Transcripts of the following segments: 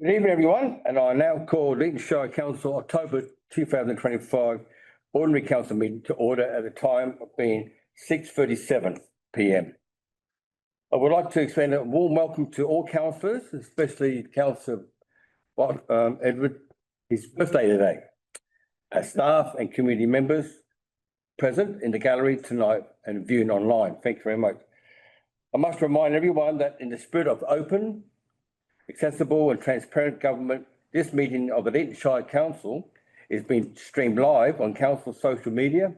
Good evening, everyone, and I now call Leeton Shire Council October 2025 Ordinary Council meeting to order at the time of being 6:37 p.m. I would like to extend a warm welcome to all councillors, especially Councillor Edward, his birthday today, our staff and community members present in the gallery tonight and viewing online. Thank you very much. I must remind everyone that in the spirit of open, accessible and transparent government, this meeting of the Leeton Shire Council is being streamed live on Council's social media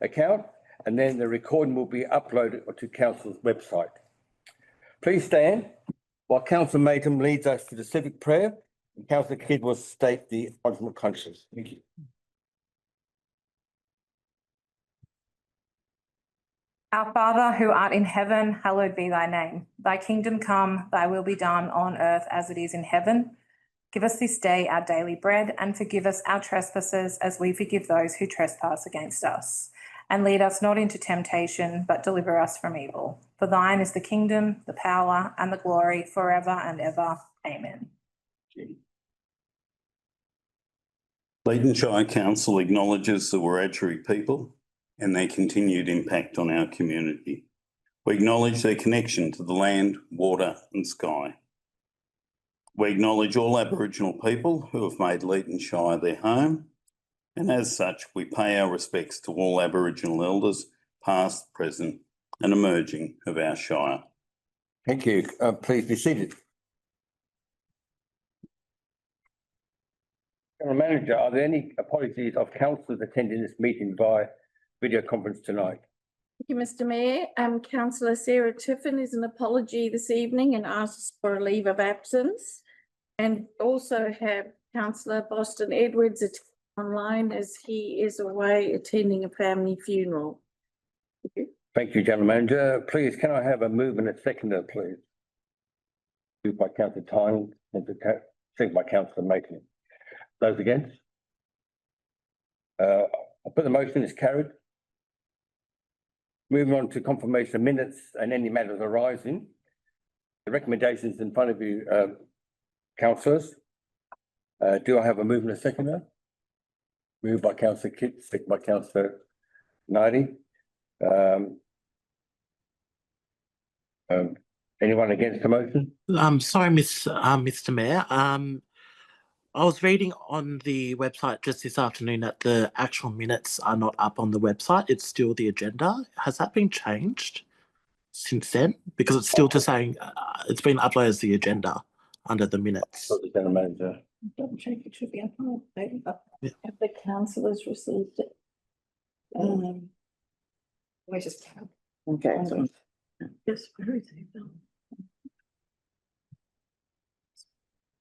account, and then the recording will be uploaded to Council's website. Please stand while Councillor Matham leads us to the civic prayer, and Councillor Kidd will state the ultimate conscience. Thank you. Our Father, who art in heaven, hallowed be thy name. Thy kingdom come, thy will be done on earth as it is in heaven. Give us this day our daily bread, and forgive us our trespasses as we forgive those who trespass against us. And lead us not into temptation, but deliver us from evil. For thine is the kingdom, the power, and the glory forever and ever. Amen. Leeton Shire Council acknowledges the Wiradjuri people and their continued impact on our community. We acknowledge their connection to the land, water and sky. We acknowledge all Aboriginal people who have made Leeton Shire their home, and as such we pay our respects to all Aboriginal elders, past, present and emerging of our Shire. Thank you. Please be seated. General Manager, are there any apologies of councillors attending this meeting via video conference tonight? Thank you, Mr. Mayor. Councillor Sarah Tiffin is an apology this evening and asks for a leave of absence. And also have Councillor Boston Edwards online as he is away attending a family funeral. Thank you. Thank you, General Manager. Please, can I have a move and a seconder, please? Moved by Councillor Tyne and second by Councillor Maitland. Those against? I put the motion is carried. Moving on to confirmation of minutes and any matters arising. The recommendations in front of you, councillors. Do I have a move and a seconder? Moved by Councillor Kidd, second by Councillor Nardi. Anyone against the motion? Sorry, Mr. Mayor. I was reading on the website just this afternoon that the actual minutes are not up on the website. It's still the agenda. Has that been changed since then? Because it's still just saying it's been uploaded as the agenda under the minutes. The General Manager. Double check, it should be up on it. Yeah. Have the councillors received it? We just Okay. Yes, very good.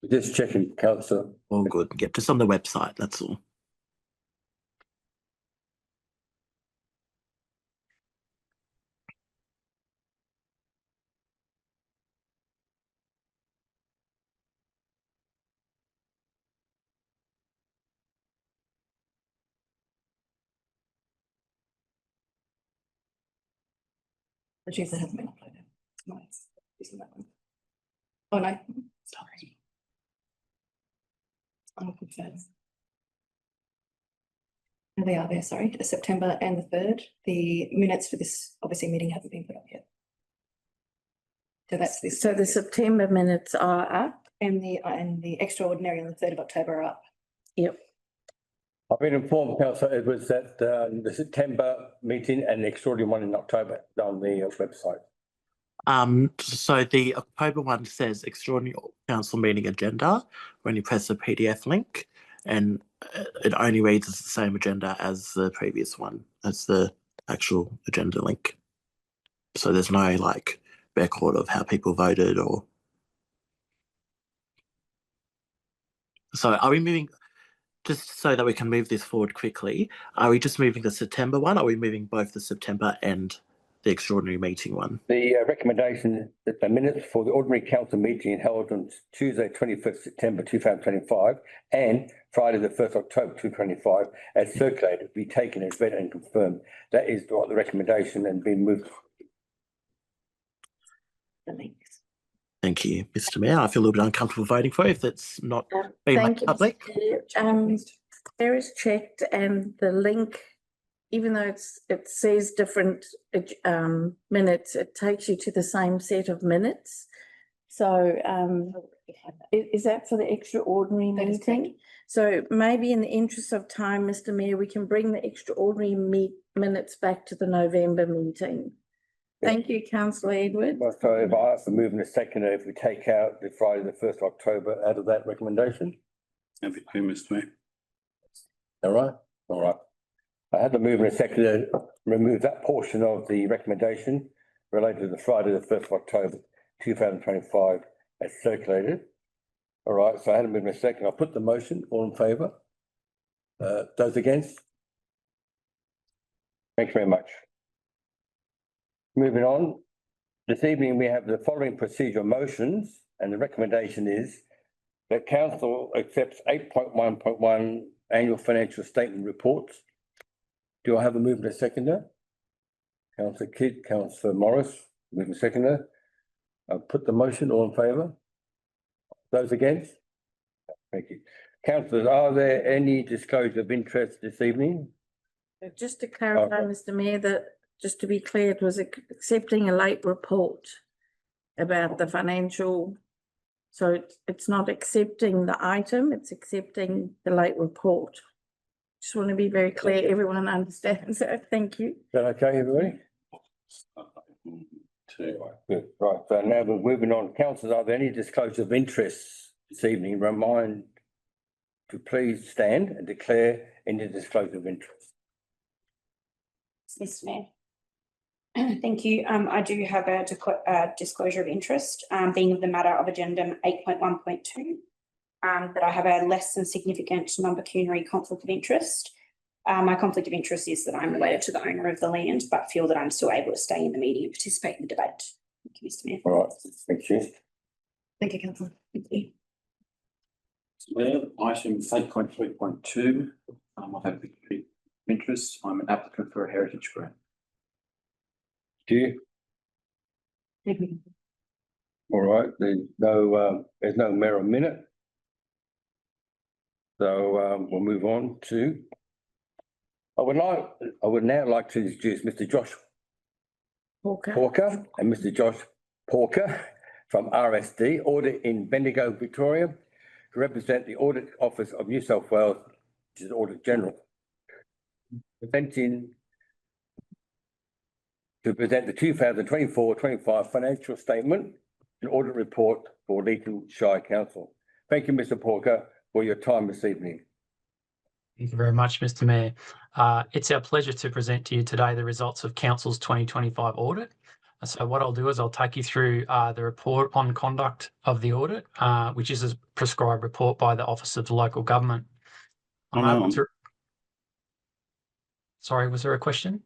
Just checking, Councillor. All good. Yeah, just on the website, that's all. The cheese that hasn't been uploaded. Nice. Isn't that one? Oh no, sorry. I'm confirmed. They are there, sorry, the September and the 3rd. The minutes for this obviously meeting haven't been put up yet. So that's this. So the September minutes are up. And the extraordinary on the 3rd of October are up. Yep. I've been informed, Councillor Edwards, that the September meeting and the extraordinary one in October on the website. So the October one says extraordinary council meeting agenda when you press the PDF link, and it only reads as the same agenda as the previous one, as the actual agenda link. So there's no like record of how people voted or. So are we moving, just so that we can move this forward quickly, are we just moving the September one? Or are we moving both the September and the extraordinary meeting one? The recommendation that the minutes for the ordinary council meeting held on Tuesday, 21st September 2025 and Friday, the 1st October 2025, as circulated, be taken as read and confirmed. That is what the recommendation and being moved. The links. Thank you, Mr. Mayor. I feel a little bit uncomfortable voting for it if it's not being Thank made you, public. Mr. Chair. There is checked and the link, even though it says different minutes, it takes you to the same set of minutes. So is that for the extraordinary That is meeting? So maybe in the interest of time, Mr. Mayor, we can bring the extraordinary minutes back to the November meeting. Thank you, Councillor Edwards. Well, so if I ask for moving a seconder, if we take out the Friday, the 1st of October out of that recommendation? Happy to, Mr. Mayor. All right, all right. I had to move in a second, remove that portion of the recommendation related to the Friday, the 1st of October, 2025 as circulated. All right, so I had to move in a second. I'll put the motion, all in favour? Those against? Thanks very much. Moving on, this evening we have the following procedural motions, and the recommendation is that council accepts 8.1.1 annual financial statement reports. Do I have a movement and a seconder? Councillor Kidd, Councillor Morris, movement seconder. I'll put the motion, all in favour? Those against? Thank you. Councillors, are there any disclosure of interest this evening? Just to clarify, Mr. Mayor, that just to be clear, it was accepting a late report about the financial. So it's not accepting the item, it's accepting the late report. Just want to be very clear, everyone understands that. Thank you. Is that okay, everybody? Good. Right, so now we're moving on. Councillors, are there any disclosure of interest this evening? Remind to please stand and declare any disclosure of interest. Mr. Mayor. Thank you. I do have a disclosure of interest, being of the matter of addendum 8.1.2, that I have a less than significant non-pecuniary conflict of interest. My conflict of interest is that I'm related to the owner of the land, but feel that I'm still able to stay in the meeting and participate in the debate. Thank you, Mr. Mayor. All right, thank you. Thank you, Councillor. Thank you. Mayor, item 8.3.2, I have the interest. I'm an applicant for a heritage grant. Do you? Thank you. All right, there's no mirror minute. So we'll move on to. I would now like to introduce Mr. Josh Porker and Mr. Josh Porker from RSD, Audit in Bendigo, Victoria, to represent the Audit Office of New South Wales, which is Audit General. To present the 2024-25 financial statement and audit report for Leeton Shire Council. Thank you, Mr. Porker, for your time this evening. Thank you very much, Mr. Mayor. It's our pleasure to present to you today the results of Council's 2025 audit. So what I'll do is I'll take you through the report on conduct of the audit, which is a prescribed report by the Office of the Local Government. Sorry, was there a question?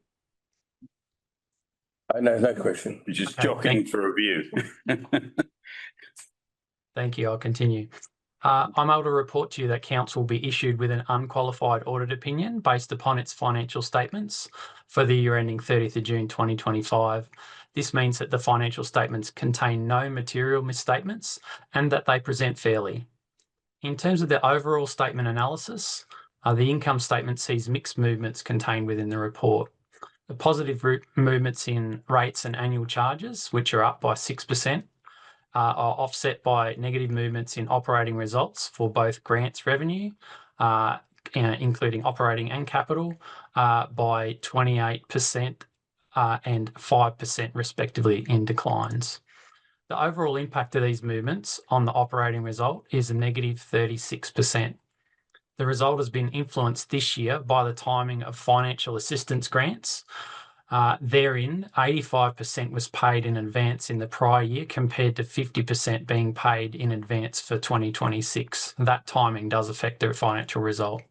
No question. You're just jockeying for a view. Thank you. I'll continue. I'm able to report to you that Council will be issued with an unqualified audit opinion based upon its financial statements for the year ending 30th of June 2025. This means that the financial statements contain no material misstatements and that they present fairly. In terms of the overall statement analysis, the income statement sees mixed movements contained within the report. The positive movements in rates and annual charges, which are up by 6%, are offset by negative movements in operating results for both grants revenue, including operating and capital, by 28% and 5% respectively in declines. The overall impact of these movements on the operating result is a negative 36%. The result has been influenced this year by the timing of financial assistance grants. Therein, 85% was paid in advance in the prior year compared to 50% being paid in advance for 2026. That timing does affect the financial result.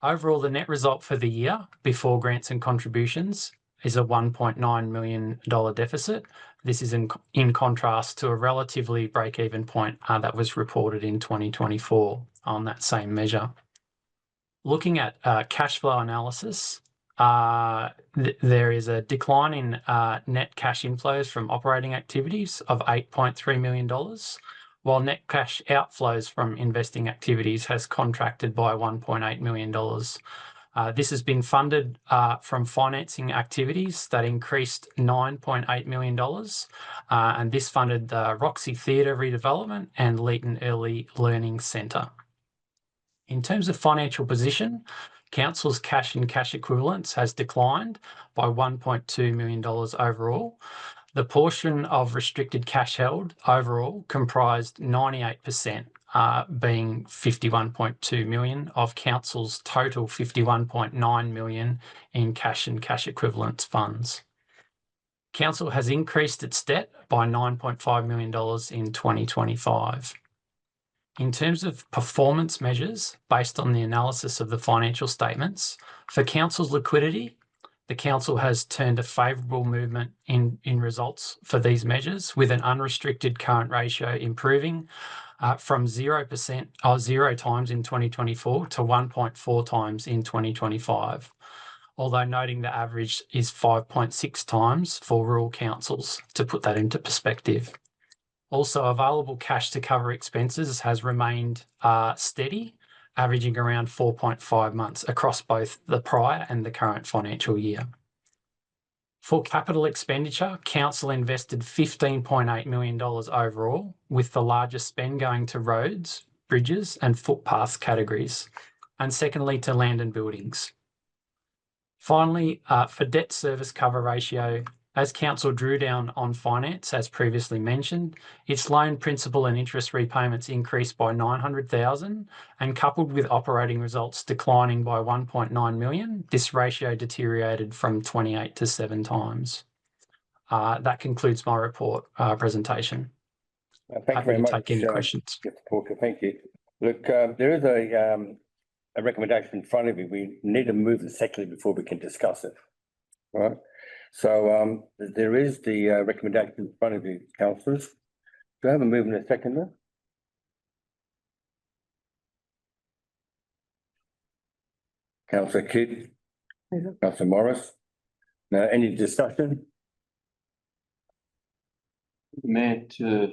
Overall, the net result for the year before grants and contributions is a $1.9 million deficit. This is in contrast to a relatively break-even point that was reported in 2024 on that same measure. Looking at cash flow analysis, there is a decline in net cash inflows from operating activities of $8.3 million, while net cash outflows from investing activities has contracted by $1.8 million. This has been funded from financing activities that increased $9.8 million, and this funded the Roxy Theatre redevelopment and Leeton Early Learning Centre. In terms of financial position, Council's cash and cash equivalents has declined by $1.2 million overall. The portion of restricted cash held overall comprised 98%, being $51.2 million of Council's total $51.9 million in cash and cash equivalents funds. Council has increased its debt by $9.5 million in 2025. In terms of performance measures based on the analysis of the financial statements, for Council's liquidity, the Council has turned a favourable movement in results for these measures, with an unrestricted current ratio improving from 0% or 0 times in 2024 to 1.4 times in 2025, although noting the average is 5.6 times for rural councils, to put that into perspective. Also, available cash to cover expenses has remained steady, averaging around 4.5 months across both the prior and the current financial year. For capital expenditure, Council invested $15.8 million overall, with the largest spend going to roads, bridges and footpaths categories, and secondly to land and buildings. Finally, for debt service cover ratio, as Council drew down on finance, as previously mentioned, its loan principal and interest repayments increased by $900,000, and coupled with operating results declining by $1.9 million, this ratio deteriorated from 28 to 7 times. That concludes my report presentation. Thank you very much. Take any questions. Porter, thank you. Look, there is a recommendation in front of you. We need to move the second before we can discuss it. All right. So there is the recommendation in front of you, councillors. Do I have a move and a second there? Councillor Kidd, Councillor Morris. Now, any discussion? Mayor, to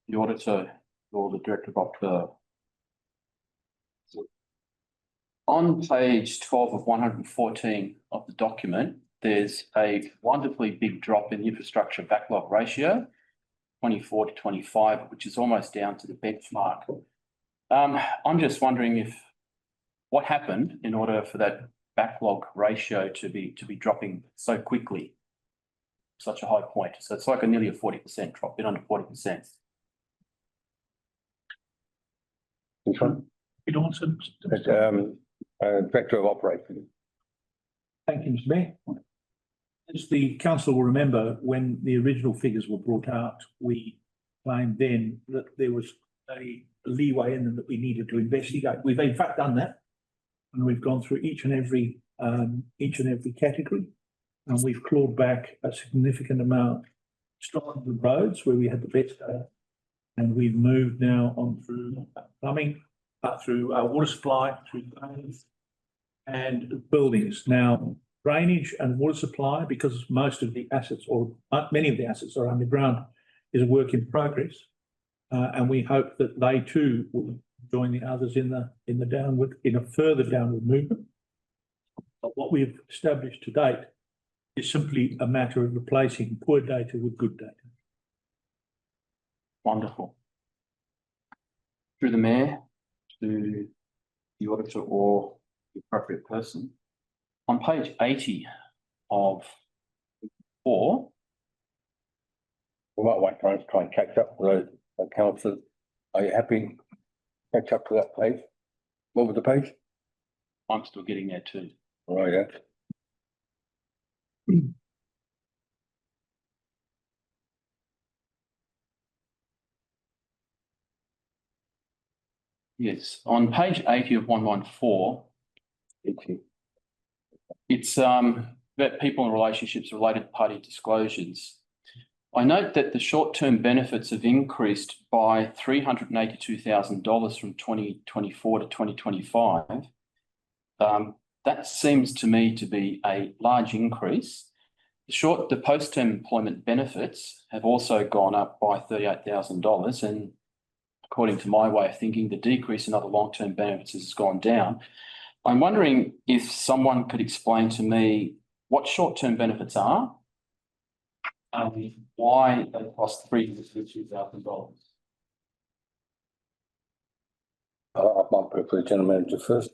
the auditor or the director of on page 12 of 114 of the document, there's a wonderfully big drop in the infrastructure backlog ratio, 24 to 25, which is almost down to the benchmark. I'm just wondering what happened in order for that backlog ratio to be dropping so quickly, such a high point. So it's like nearly a 40% drop, a bit under 40%. Which one? It also. Director of Operations. Thank you, Mr. Mayor. As the council will remember, when the original figures were brought out, we claimed then that there was a leeway in them that we needed to investigate. We've in fact done that, and we've gone through each and every category, and we've clawed back a significant amount, starting with roads where we had the best data, and we've moved now on through plumbing, through water supply, through drainage and buildings. Now, drainage and water supply, because most of the assets or many of the assets are underground, is a work in progress, and we hope that they too will join the others in a further downward movement. But what we've established to date is simply a matter of replacing poor data with good data. Wonderful. Through the mayor to the auditor or the appropriate person. On page 80 of 4. We might want to try and catch up with those councillors. Are you happy to catch up to that page? What was the page? I'm still getting there too. Right, yeah. Yes, on page 80 of 114, it's about people and relationships, related party disclosures. I note that the short-term benefits have increased by $382,000 from 2024 to 2025. that seems to me to be a large increase. The post-term employment benefits have also gone up by $38,000, and according to my way of thinking, the decrease in other long-term benefits has gone down. I'm wondering if someone could explain to me what short-term benefits are, why they cost $352,000. I might put the general manager first.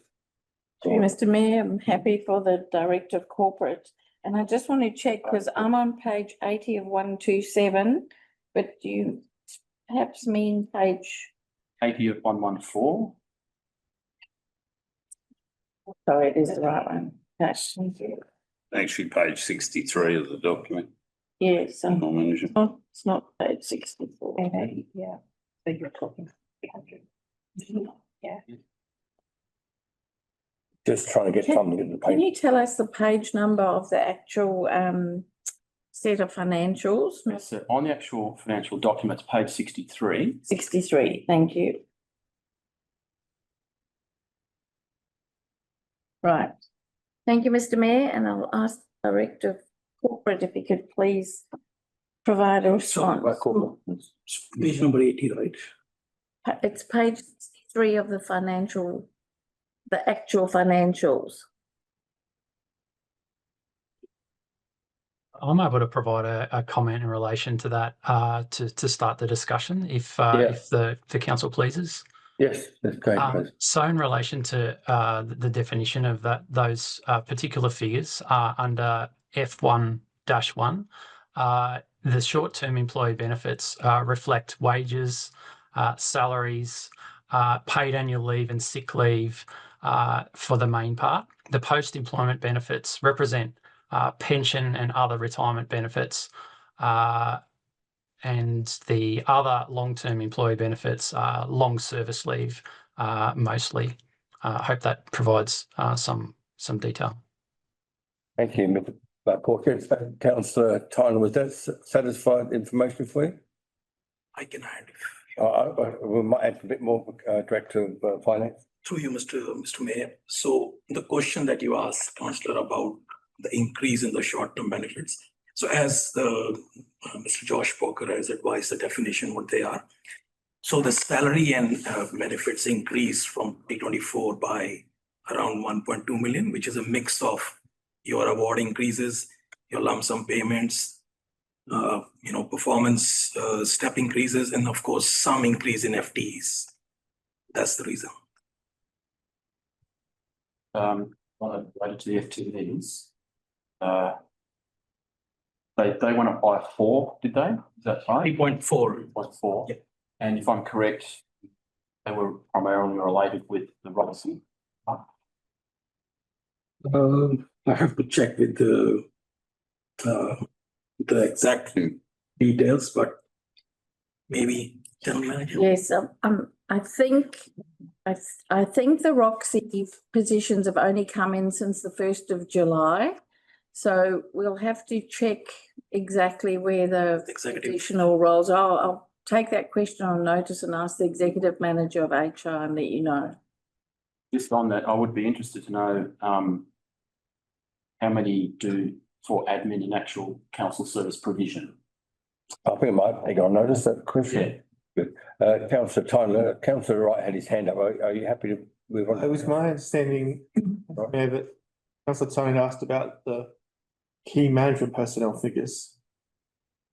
Mr. Mayor, I'm happy for the Director of Corporate. And I just want to check, because I'm on page 80 of 127, but do you perhaps mean page? 80 of 114. Sorry, it is the right one. That's, Actually, page 63 of the document. yes, General manager. it's not page 64. Yeah, so you're talking 300. Yeah. Just trying to get time to get the Can page. you tell us the page number of the actual set of financials? Yes, so on the actual financial documents, page 63. 63, thank you. Right. Thank you, Mr. Mayor, and I'll ask the Director of Corporate if he could please provide a response. Page number 80, right? It's page 63 of the financial, the actual financials. I'm able to provide a comment in relation to that to start the discussion if the council pleases. Yes, that's great. So in relation to the definition of those particular figures under F1-1, the short-term employee benefits reflect wages, salaries, paid annual leave and sick leave for the main part. The post-employment benefits represent pension and other retirement benefits, and the other long-term employee benefits are long service leave, mostly. I hope that provides some detail. Thank you, Mr. Porter. Councillor Tyler, was that satisfied information for you? I can add. We might add a bit more, Director of Finance. Through you, Mr. Mayor. So the question that you asked, Councillor, about the increase in the short-term benefits. So as Mr. Josh Porker has advised the definition, what they are. So the salary and benefits increase from 2024 by around 1.2 million, which is a mix of your award increases, your lump sum payments, performance step increases, and of course, some increase in FTEs. That's the reason. Related to the FTEs, they went up by 4, did they? Is that right? 3.4. 3.4. Yeah. And if I'm correct, they were primarily related with the Robertson. I have to check with the exact details, but maybe General Manager. Yes, I think the Roxy positions have only come in since the 1st of July. So we'll have to check exactly where the additional roles are. I'll take that question on notice and ask the Executive Manager of HR and let you know. Just on that, I would be interested to know how many do for admin and actual council service provision. I think I might take on notice that question. Yeah. Good. Councillor Tyler, Councillor Wright had his hand up. Are you happy to move on? It was my understanding, Mayor, that Councillor Tony asked about the key management personnel figures.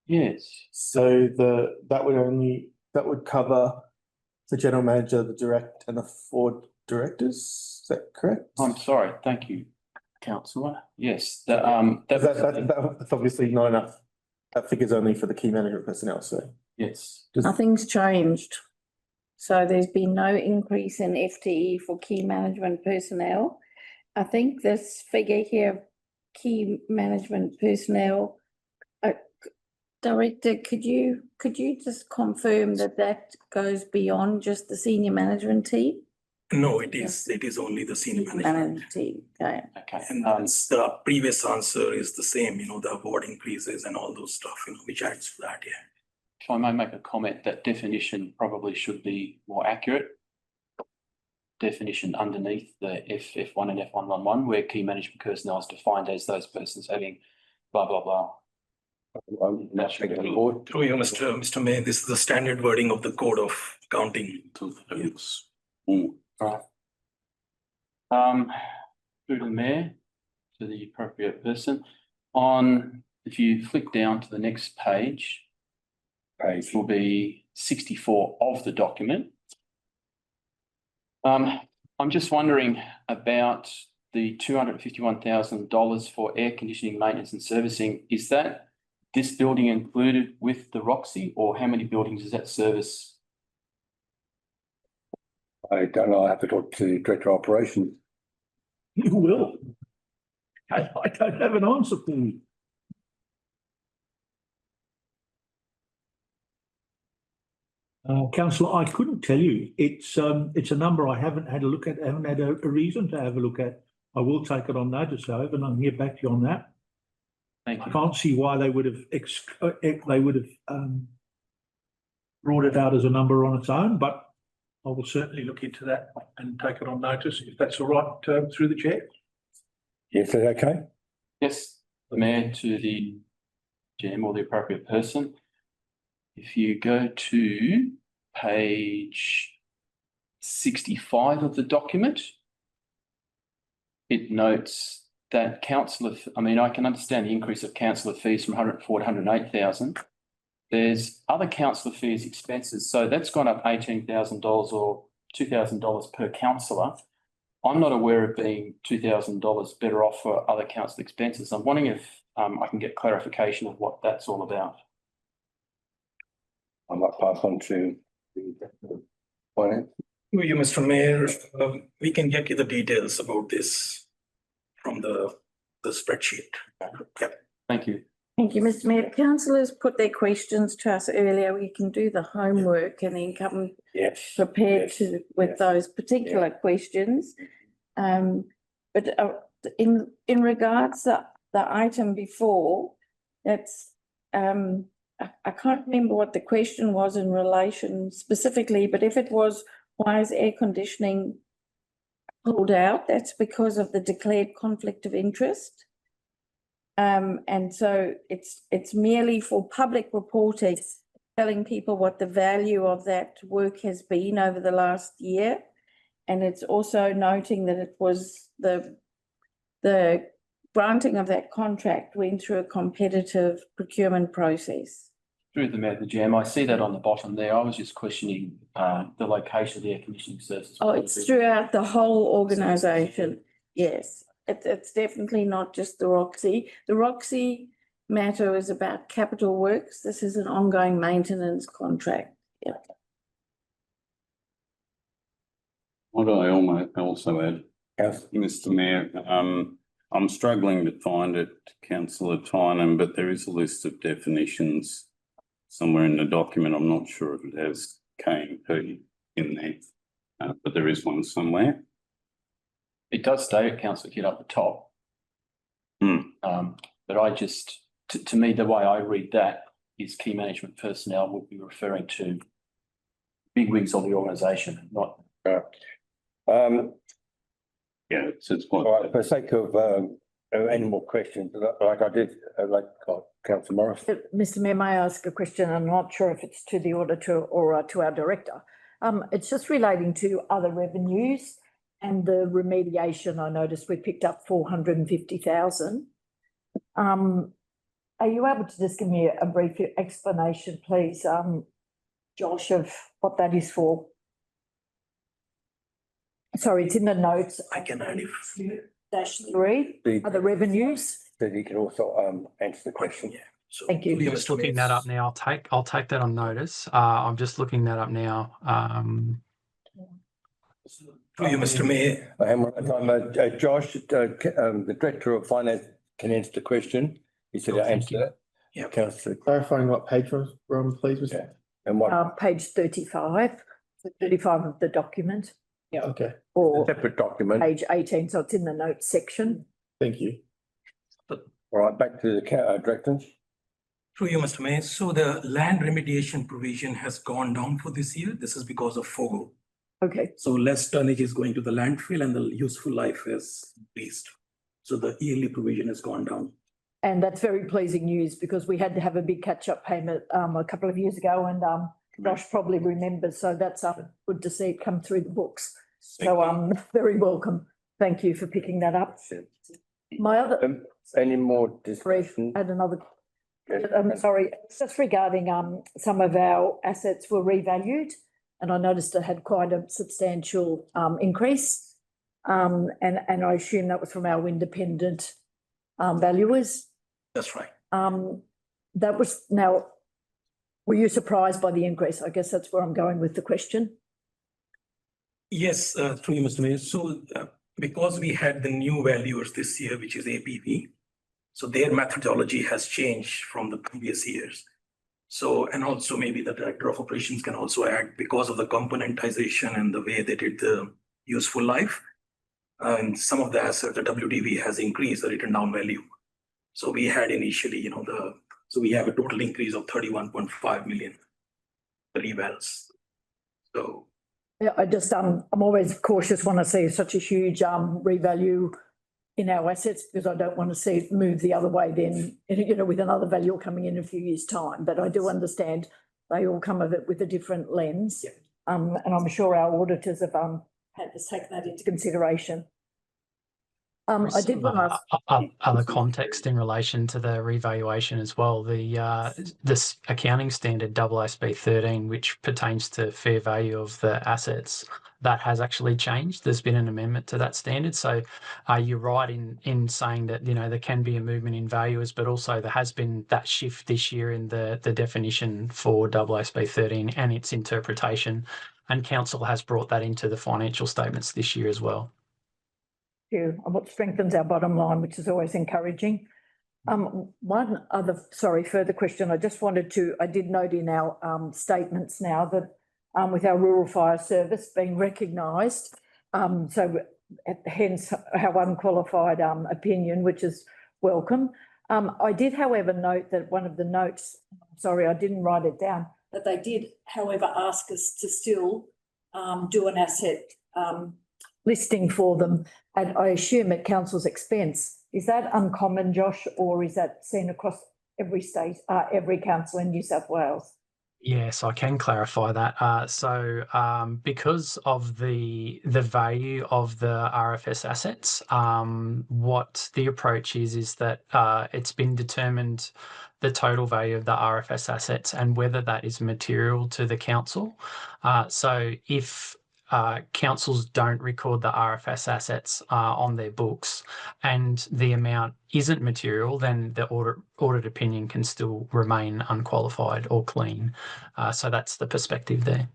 Yes. So that would cover the general manager, the direct, and the 4 directors. Is that correct? I'm sorry. Thank you, Councillor. Yes. That's obviously not enough. That figure's only for the key management personnel. So yes. Nothing's changed. So there's been no increase in FTE for key management personnel. I think this figure here, key management personnel, Director, could you just confirm that goes beyond just the senior management team? No, it is only the senior management team. Okay. Okay. And the previous answer is the same, the award increases and all those stuff, which adds to that, yeah. If I may make a comment, that definition probably should be more accurate. definition underneath the F1 and F111, where key management personnel is defined as those persons having blah, blah, blah. Through you, Mr. Mayor, this is the standard wording of the Code of Accounting. Right. Through the Mayor, to the appropriate person. If you flick down to the next page, which will be 64 of the document. I'm just wondering about the $251,000 for air conditioning, maintenance and servicing. Is that this building included with the Roxy, or how many buildings does that service? I don't know. I have to talk to the Director of Operations. You will. I don't have an answer for you. Councillor, I couldn't tell you. It's a number I haven't had a look at, haven't had a reason to have a look at. I will take it on notice, however, and I'll get back to you on that. Thank I you. can't see why they would have brought it out as a number on its own, but I will certainly look into that and take it on notice if that's all right through the chair. Yes, is that okay? Yes, the Mayor to the GM or the appropriate person. If you go to page 65 of the document, it notes that councillor, I can understand the increase of councillor fees from 104 to 108,000. There's other councillor fees expenses, so that's gone up $18,000 or $2,000 per councillor. I'm not aware of being $2,000 better off for other council expenses. I'm wondering if I can get clarification of what that's all about. I might pass on to the Finance. Through you, Mr. Mayor, we can get you the details about this from the spreadsheet. Yeah. Thank you. Thank you, Mr. Mayor. Councillors put their questions to us earlier. We can do the homework and then come prepared with those particular questions. But in regards to the item before, that's I can't remember what the question was in relation specifically, but if it was, why is air conditioning pulled out? That's because of the declared conflict of interest. And so it's merely for public reporting, telling people what the value of that work has been over the last year. And it's also noting that it was the granting of that contract went through a competitive procurement process. Through the Mayor, the GM, I see that on the bottom there. I was just questioning the location of the air conditioning services. Oh, it's throughout the whole organisation. Yes, it's definitely not just the Roxy. The Roxy matter is about capital works. This is an ongoing maintenance contract. Yeah. What I also add, Mr. Mayor, I'm struggling to find it, Councillor Tynan, but there is a list of definitions somewhere in the document. I'm not sure if it has K&P in there, but there is one somewhere. It does stay at Councillor Kidd up the top. But I just, to me, the way I read that is key management personnel will be referring to bigwigs of the organisation, not. Yeah, it's quite. All right, for the sake of any more questions, like I did, Councillor Morris. Mr. Mayor, may I ask a question? I'm not sure if it's to the auditor or to our director. It's just relating to other revenues and the remediation. I noticed we picked up 450,000. Are you able to just give me a brief explanation, please, Josh, of what that is for? Sorry, it's in the notes. I can add it. -3, other revenues. That he can also answer the question. Yeah. So Thank you. I'm just looking that up now. I'll take that on notice. I'm just looking that up now. through you, Mr. Mayor. Josh, the Director of Finance can answer the question. He said he'll answer that. Yeah. Councillor, clarifying what page we're on, please, Mr. Yeah. And what Page 35, 35 of the document, Yeah, okay, or separate document? page 18, so it's in the notes section. thank you. All right, back to the Director. Through you, Mr. Mayor. So the land remediation provision has gone down for this year. This is because of FOGO. Okay, So less tonnage is going to the landfill and the useful life is increased. So the yearly provision has gone down. and that's very pleasing news because we had to have a big catch-up payment a couple of years ago, and Josh probably remembers, so that's good to see it come through the books. So very welcome. Thank you for picking that up. My other, Any more sorry, discussion? add another, Yes. sorry, just regarding some of our assets were revalued, and I noticed it had quite a substantial increase. And I assume that was from our independent valuers. That's right. That was now, were you surprised by the increase? I guess that's where I'm going with the question. Yes, through you, Mr. Mayor. So because we had the new valuers this year, which is APV, so their methodology has changed from the previous years. So, and also maybe the director of operations can also add, because of the componentization and the way they did the useful life, and some of the assets, the WDV has increased the written down value. So we had initially, so we have a total increase of 31.5 million revals. So Yeah, I just, I'm always cautious when I see such a huge revalue in our assets, because I don't want to see it move the other way then, with another value coming in a few years' time. But I do understand they all come of it with a different lens. Yeah. And I'm sure our auditors have had to take that into consideration. I did want to ask other context in relation to the revaluation as well. This accounting standard AASB 13, which pertains to fair value of the assets, that has actually changed. There's been an amendment to that standard. So you're right in saying that there can be a movement in values, but also there has been that shift this year in the definition for AASB 13 and its interpretation. And council has brought that into the financial statements this year as well. and what strengthens our bottom line, which is always encouraging. One other, further question. I did note in our statements now that with our rural fire service being recognised, so hence our unqualified opinion, which is welcome. I did, however, note that one of the notes, I didn't write it down, that they did, however, ask us to still do an asset listing for them, and I assume at council's expense. Is that uncommon, Josh, or is that seen across every state, every council in New South Wales? Yes, I can clarify that. So because of the value of the RFS assets, what the approach is that it's been determined the total value of the RFS assets and whether that is material to the council. So if councils don't record the RFS assets on their books and the amount isn't material, then the audit opinion can still remain unqualified or clean. So that's the perspective there.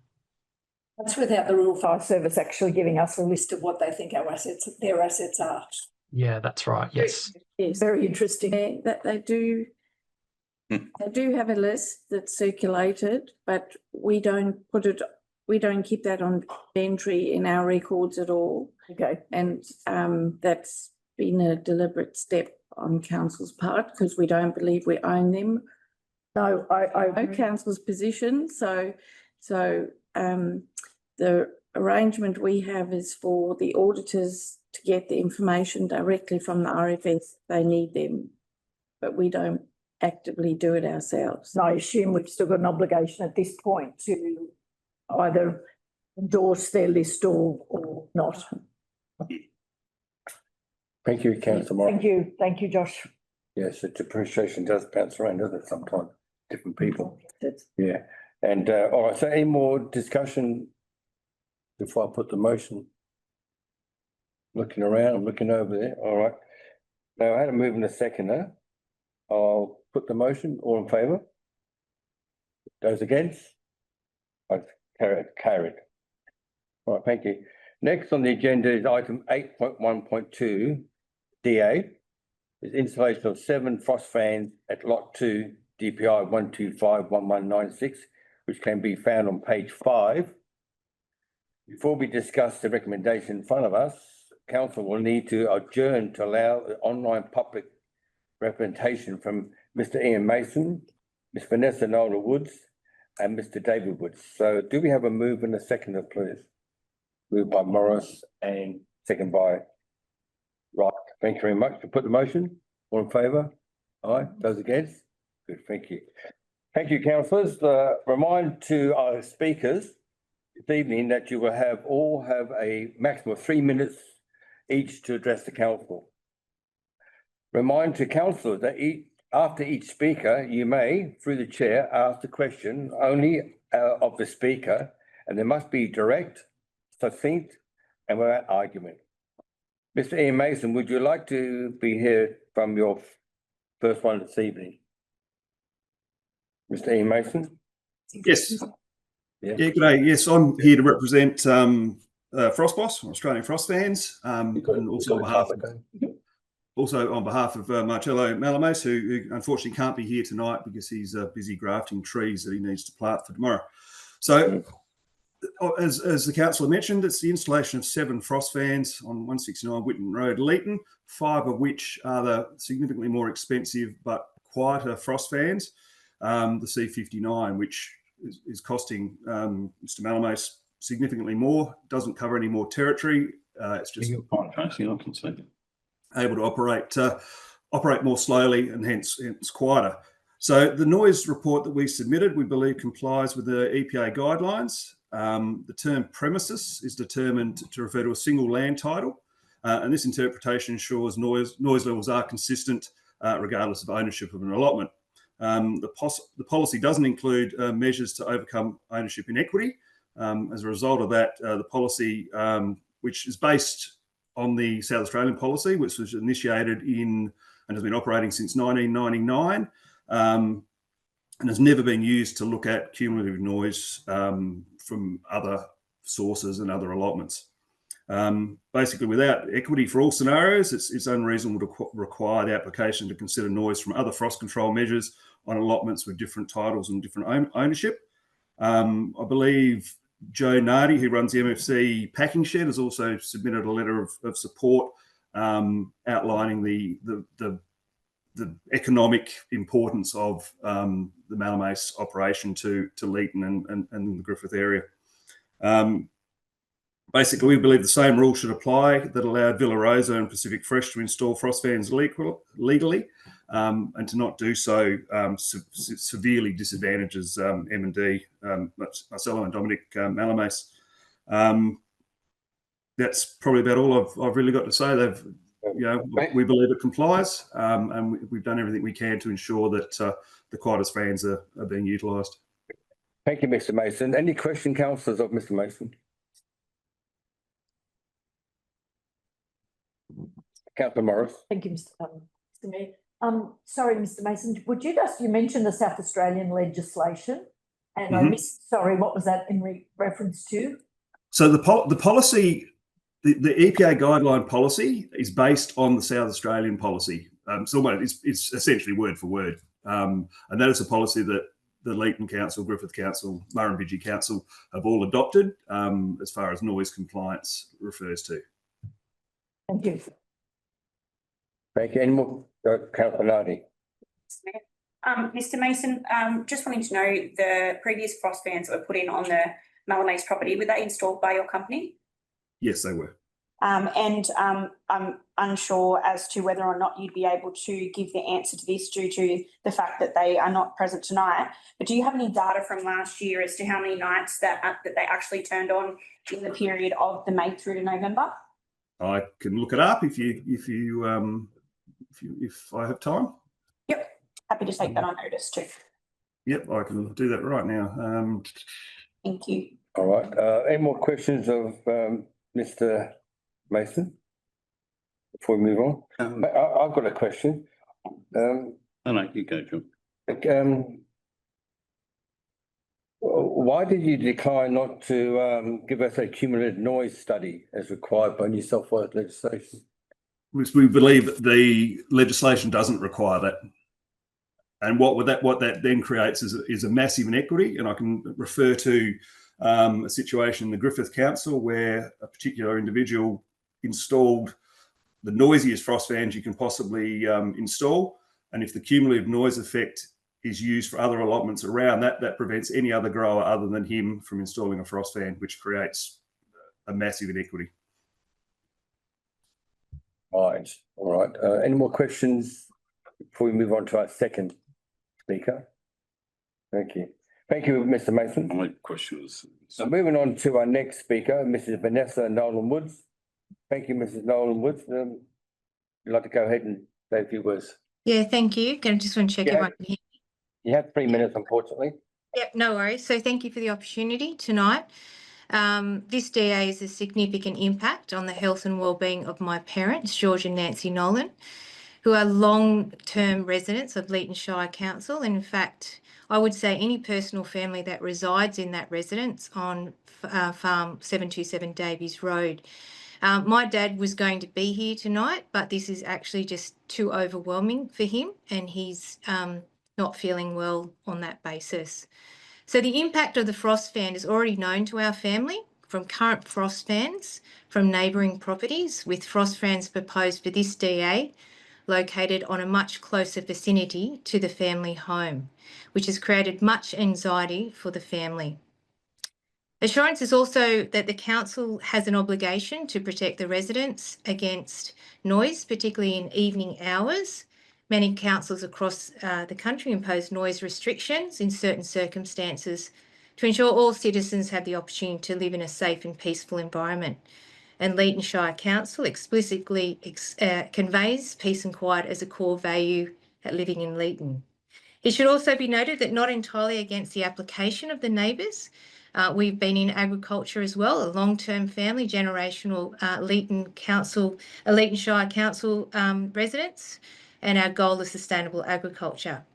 That's without the Rural Fire Service actually giving us a list of what they think their assets are. Yeah, that's right. Yes. Yes, very interesting. That they do. They do have a list that's circulated, but we don't keep that on inventory in our records at all. Okay. And that's been a deliberate step on council's part because we don't believe we own them. No, I know council's position. So the arrangement we have is for the auditors to get the information directly from the RFS. They need them, but we don't actively do it ourselves. I assume we've still got an obligation at this point to either endorse their list or not. Thank you, Councillor Morris. Thank you, Josh. Yes, the depreciation does bounce around, doesn't it, sometimes, different people. Yeah, and all right, so any more discussion before I put the motion? Looking around, I'm looking over there, all right. Now, I had a move in a second now. I'll put the motion, all in favour? Those against? Carried. All right, thank you. Next on the agenda is item 8.1.2 DA. Is installation of 7 frost fans at lot 2 DPI 1251196, which can be found on page 5. Before we discuss the recommendation in front of us, council will need to adjourn to allow the online public representation from Mr. Ian Mason, Ms. Vanessa Nola Woods, and Mr. David Woods. So do we have a move and a seconder, please? moved by Morris and second by Wright. Thank you very much for put the motion. All in favour? Aye. Those against? Good, thank you. Thank you, councillors. Remind to our speakers this evening that you will all have a maximum of 3 minutes each to address the council. Remind to councillors that after each speaker, you may, through the chair, ask the question only of the speaker, and they must be direct, succinct, and without argument. Mr. Ian Mason, would you like to be here from your first one this evening? Mr. Ian Mason? Yes. Yeah, good day. Yes, I'm here to represent Frostboss, or Australian Frost Fans, and also on behalf of Marcello Malamos, who unfortunately can't be here tonight because he's busy grafting trees that he needs to plant for tomorrow. So, as the councillor mentioned, it's the installation of 7 frost fans on 169 Whitton Road, Leeton, 5 of which are the significantly more expensive but quieter frost fans. The C59, which is costing Mr. Malamos significantly more, doesn't cover any more territory. It's just able to operate more slowly and hence quieter. So the noise report that we submitted, we believe complies with the EPA guidelines. The term premises is determined to refer to a single land title, and this interpretation ensures noise levels are consistent regardless of ownership of an allotment. The policy doesn't include measures to overcome ownership inequity. As a result of that, the policy, which is based on the South Australian policy, which was initiated and has been operating since 1999, and has never been used to look at cumulative noise from other sources and other allotments. Basically, without equity for all scenarios, it's unreasonable to require the application to consider noise from other frost control measures on allotments with different titles and different ownership. I believe Joe Nardi, who runs the MFC packing shed, has also submitted a letter of support outlining the economic importance of the Malamos operation to Leeton and the Griffith area. Basically, we believe the same rule should apply that allowed Villa Rosa and Pacific Fresh to install frost fans legally, and to not do so severely disadvantages M&D, Marcello and Dominic Malamos. That's probably about all I've really got to say. We believe it complies, and we've done everything we can to ensure that the quietest fans are being utilised. Thank you, Mr. Mason. Any question, councillors, of Mr. Mason? Councillor Morris. Thank you, Mr. Mayor. Sorry, Mr. Mason, you mentioned the South Australian legislation, and I missed, sorry, what was that in reference to? So the policy, the EPA guideline policy is based on the South Australian policy. So it's essentially word for word. And that is a policy that the Leeton Council, Griffith Council, Murrumbidgee Council have all adopted as far as noise compliance refers to. Thank you. Thank you. Any more? Councillor Nardi. Mr. Mason, just wanting to know the previous frost fans that were put in on the Malamos property, were they installed by your company? Yes, they were. And I'm unsure as to whether or not you'd be able to give the answer to this due to the fact that they are not present tonight. But do you have any data from last year as to how many nights that they actually turned on in the period of the May through to November? I can look it up if I have time. Yep, happy to take that on notice too. Yep, I can do that right now. Thank you. All right. Any more questions of Mr. Mason before we move on? I've got a question. You go, John. Why did you decline not to give us a cumulative noise study as required by New South Wales legislation? Because we believe that the legislation doesn't require that. And what that then creates is a massive inequity. And I can refer to a situation in the Griffith Council where a particular individual installed the noisiest frost fans you can possibly install. And if the cumulative noise effect is used for other allotments around that prevents any other grower other than him from installing a frost fan, which creates a massive inequity. Right, all right. Any more questions before we move on to our second speaker? Thank you. Thank you, Mr. Mason. My question was. So moving on to our next speaker, Mrs. Vanessa Nolan Woods. Thank you, Mrs. Nolan Woods. You'd like to go ahead and say a few words? Yeah, thank you. I just want to check everyone can hear. You have 3 minutes, unfortunately. Yep, no worries. So thank you for the opportunity tonight. This DA is a significant impact on the health and wellbeing of my parents, George and Nancy Nolan, who are long-term residents of Leeton Shire Council. And in fact, I would say any personal family that resides in that residence on farm 727 Davies Road. My dad was going to be here tonight, but this is actually just too overwhelming for him, and he's not feeling well on that basis. So the impact of the frost fan is already known to our family from current frost fans from neighbouring properties, with frost fans proposed for this DA located on a much closer vicinity to the family home, which has created much anxiety for the family. Assurance is also that the council has an obligation to protect the residents against noise, particularly in evening hours. Many councils across the country impose noise restrictions in certain circumstances to ensure all citizens have the opportunity to live in a safe and peaceful environment. And Leeton Shire Council explicitly conveys peace and quiet as a core value at living in Leeton. It should also be noted that not entirely against the application of the neighbours. We've been in agriculture as well, a long-term family, generational Leeton Shire Council residents, and our goal is sustainable agriculture.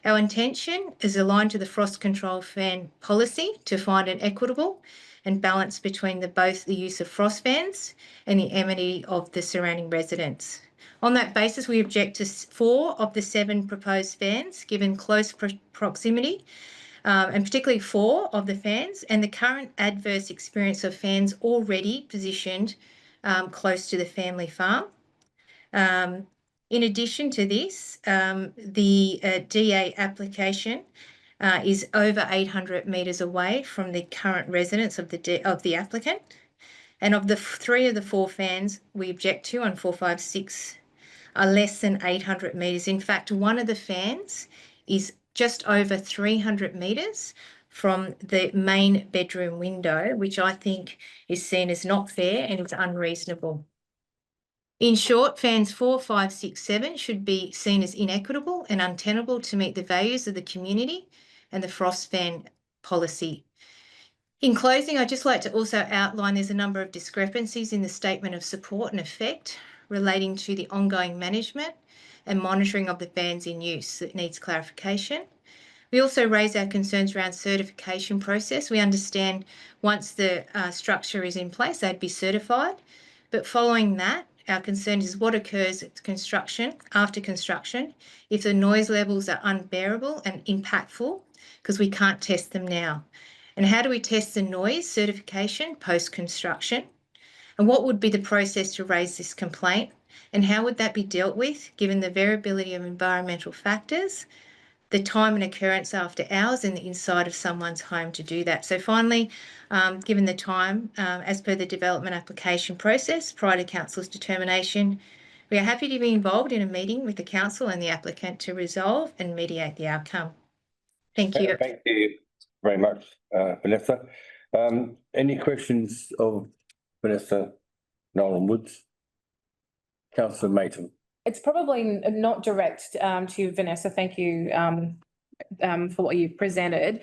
Our intention is aligned to the frost control fan policy to find an equitable and balance between both the use of frost fans and the amenity of the surrounding residents. On that basis, we object to 4 of the 7 proposed fans, given close proximity, and particularly 4 of the fans, and the current adverse experience of fans already positioned close to the family farm. In addition to this, the DA application is over 800 metres away from the current residence of the applicant. And of the 3 of the 4 fans we object to on 4, 5, 6 are less than 800 metres. In fact, one of the fans is just over 300 metres from the main bedroom window, which I think is seen as not fair and is unreasonable. In short, fans 4, 5, 6, 7 should be seen as inequitable and untenable to meet the values of the community and the frost fan policy. In closing, I'd just like to also outline there's a number of discrepancies in the statement of support and effect relating to the ongoing management and monitoring of the fans in use that needs clarification. We also raise our concerns around certification process. We understand once the structure is in place, they'd be certified, but following that, our concern is what occurs at construction, after construction, if the noise levels are unbearable and impactful, because we can't test them now. And how do we test the noise certification post-construction? And what would be the process to raise this complaint? And how would that be dealt with, given the variability of environmental factors, the time and occurrence after hours and the inside of someone's home to do that? So finally, given the time, as per the development application process prior to council's determination, we are happy to be involved in a meeting with the council and the applicant to resolve and mediate the outcome. Thank you. Thank you very much, Vanessa. Any questions of Vanessa Nolan Woods? Councillor Mayton. It's probably not direct to Vanessa. Thank you for what you've presented.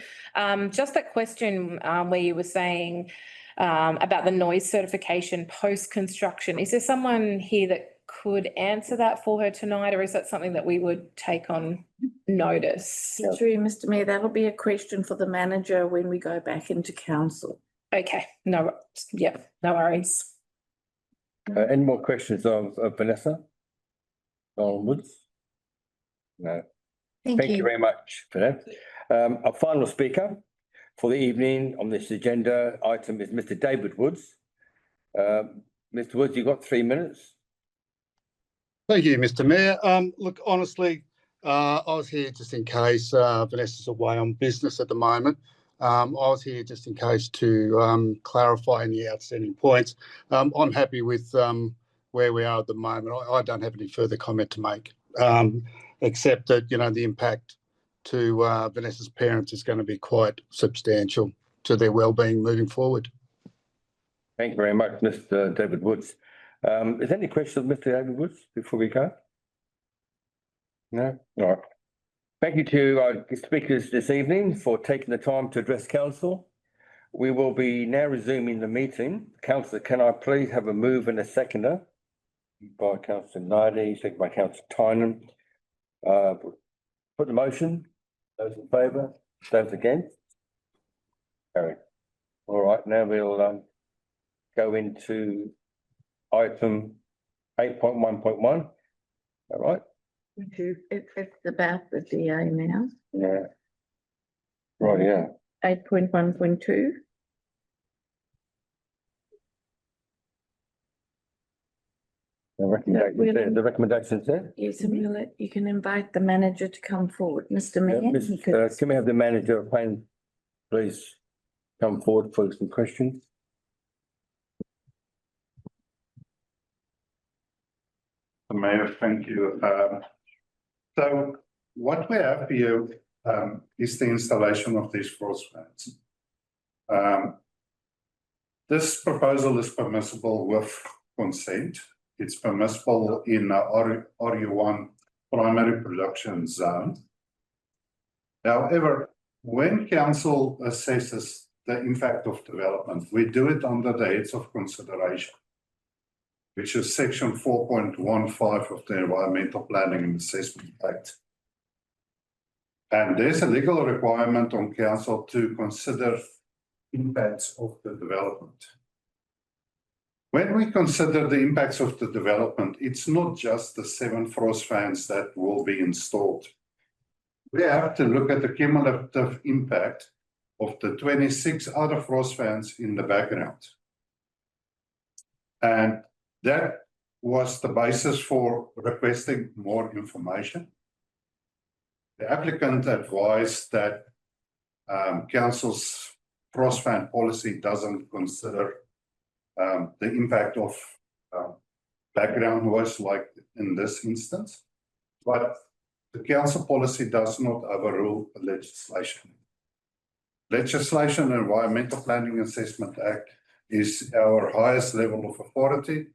Just that question where you were saying about the noise certification post-construction. Is there someone here that could answer that for her tonight, or is that something that we would take on notice? Through you, Mr. Mayor, that'll be a question for the manager when we go back into council. Okay, no worries. Any more questions of Vanessa Nolan Woods? No. Thank you very much for that. Our final speaker for the evening on this agenda item is Mr. David Woods. Mr. Woods, you've got 3 minutes. Thank you, Mr. Mayor. Look, honestly, I was here just in case Vanessa's away on business at the moment. I was here just in case to clarify any outstanding points. I'm happy with where we are at the moment. I don't have any further comment to make, except that, the impact to Vanessa's parents is going to be quite substantial to their well-being moving forward. Thank you very much, Mr. David Woods. Is there any questions, Mr. David Woods, before we go? No? All right. Thank you to our speakers this evening for taking the time to address council. We will be now resuming the meeting. Councillor, can I please have a move and a seconder? By Councillor Nardi, second by Councillor Tynan. Put the motion. Those in favour? Those against? Carried. All right, now we'll go into item 8.1.1. All right. It's about the DA now. Yeah. Right, yeah. 8.1.2. The recommendations there? Yes, and you can invite the manager to come forward, Mr. Mayor. Can we have the manager of planning, please come forward for some questions? Mayor, thank you. So what we have here is the installation of these frost fans. This proposal is permissible with consent. It's permissible in RU1 primary production zone. However, when council assesses the impact of development, we do it under the heads of consideration, which is section 4.15 of the Environmental Planning and Assessment Act. And there's a legal requirement on council to consider impacts of the development. When we consider the impacts of the development, it's not just the 7 frost fans that will be installed. We have to look at the cumulative impact of the 26 other frost fans in the background. And that was the basis for requesting more information. The applicant advised that council's frost fan policy doesn't consider the impact of background noise like in this instance, but the council policy does not overrule the legislation. Legislation, Environmental Planning and Assessment Act, is our highest level of authority,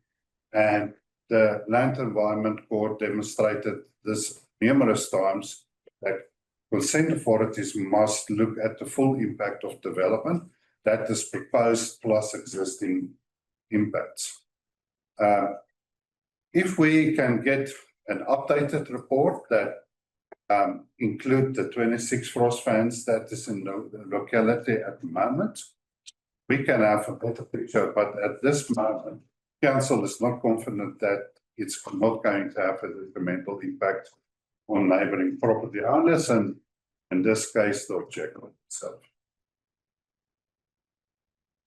and the Land Environment Court demonstrated this numerous times that consent authorities must look at the full impact of development that is proposed plus existing impacts. If we can get an updated report that include the 26 frost fans that is in the locality at the moment, we can have a better picture. But at this moment, council is not confident that it's not going to have a detrimental impact on neighbouring property owners, and in this case, the objective itself.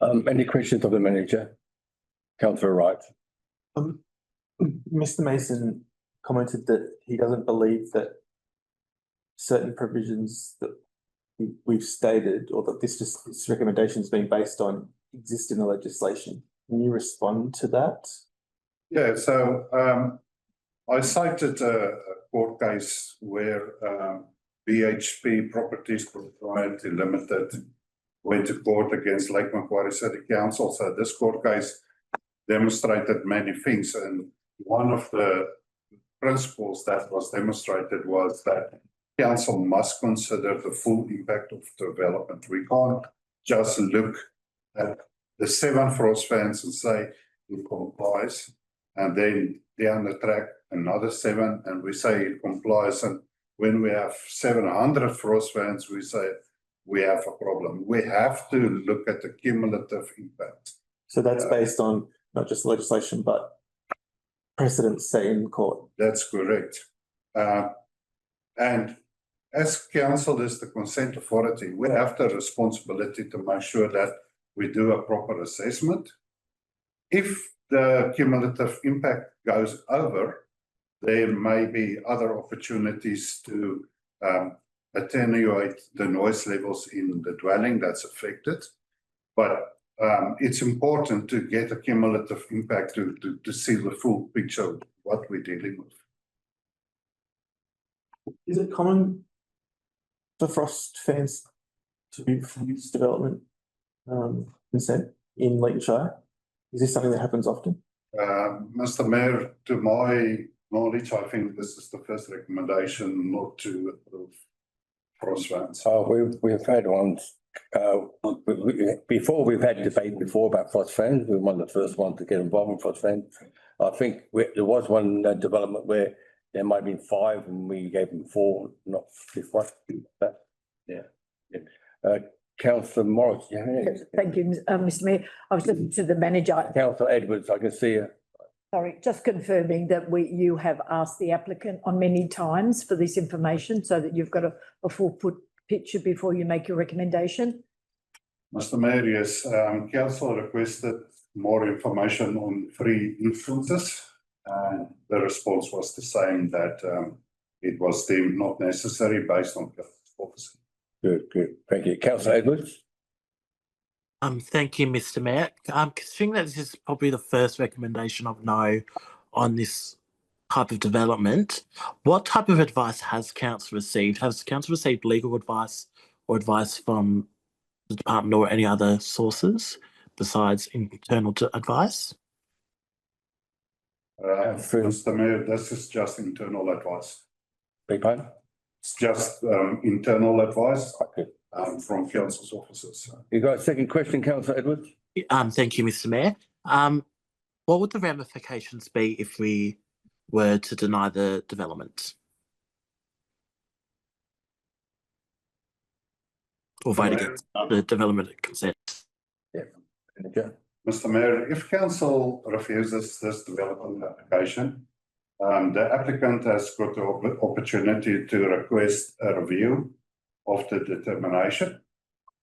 Any questions of the manager? Councillor Wright. Mr. Mason commented that he doesn't believe that certain provisions that we've stated, or that this recommendation is being based on, exist in the legislation. Can you respond to that? Yeah, so I cited a court case where BHP Properties Proprietary Limited went to court against Lake Macquarie City Council. So this court case demonstrated many things, and one of the principles that was demonstrated was that council must consider the full impact of development. We can't just look at the 7 frost fans and say it complies, and then down the track another 7 and we say it complies, and when we have 700 frost fans we say we have a problem. We have to look at the cumulative impact. So that's based on not just legislation but precedents set in court. That's correct. And as council is the consent authority, we have the responsibility to make sure that we do a proper assessment. If the cumulative impact goes over, there may be other opportunities to attenuate the noise levels in the dwelling that's affected. But it's important to get a cumulative impact to see the full picture of what we're dealing with. Is it common for frost fans to refuse development consent in Leeton Shire? Is this something that happens often? Mr. Mayor, to my knowledge, I think this is the first recommendation not to approve frost fans. We've had ones. Before we've had debate before about frost fans. We were one of the first ones to get involved in frost fans. I think there was one development where there might have been 5 and we gave them 4, not 5. Yeah. Councillor Morris, Thank you, Mr. Mayor. I was listening to the manager. Councillor Edwards, I can see you. Sorry, just confirming that you have asked the applicant on many times for this information so that you've got a full picture before you make your recommendation. Mr. Mayor, yes, council requested more information on 3 instances, and the response was the same, that it was deemed not necessary based on policy. Good. Thank you. Councillor Edwards. Thank you, Mr. Mayor. Considering that this is probably the first recommendation of no on this type of development, what type of advice has council received? Has council received legal advice or advice from the department or any other sources besides internal advice? Mr. Mayor, this is just internal advice. Beg pardon? It's just internal advice from council's officers. You got a second question, Councillor Edwards? Thank you, Mr. Mayor. What would the ramifications be if we were to deny the development? Or vote against the development consent? Yeah. Mr. Mayor, if council refuses this development application, the applicant has got the opportunity to request a review of the determination.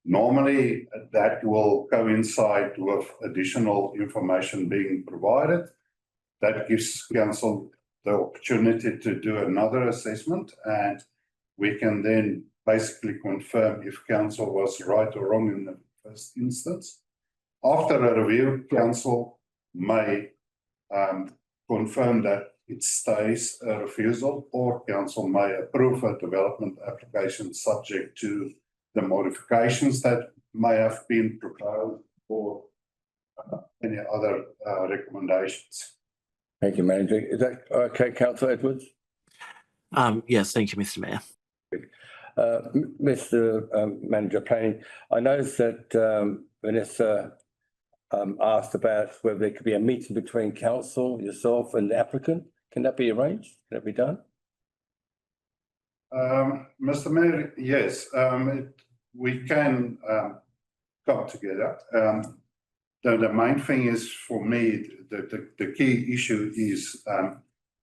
Normally, that will coincide with additional information being provided. That gives council the opportunity to do another assessment, and we can then basically confirm if council was right or wrong in the first instance. After a review, council may confirm that it stays a refusal, or council may approve a development application subject to the modifications that may have been proposed, or any other recommendations. Thank you, Manager. Is that okay, Councillor Edwards? Yes, thank you, Mr. Mayor. Mr. Manager Planning, I noticed that Vanessa asked about whether there could be a meeting between council, yourself and the applicant. Can that be arranged? Can that be done? Mr. Mayor, yes, we can come together. The main thing is, for me, the key issue is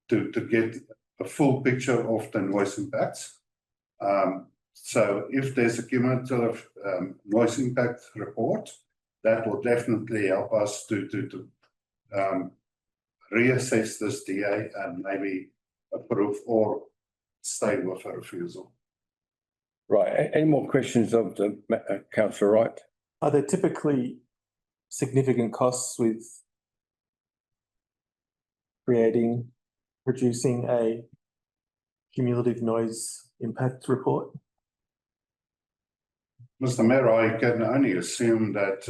to get a full picture of the noise impacts. So if there's a cumulative noise impact report, that will definitely help us to reassess this DA and maybe approve or stay with a refusal. Right. Any more questions of the Councillor Wright? Are there typically significant costs with producing a cumulative noise impact report? Mr. Mayor, I can only assume that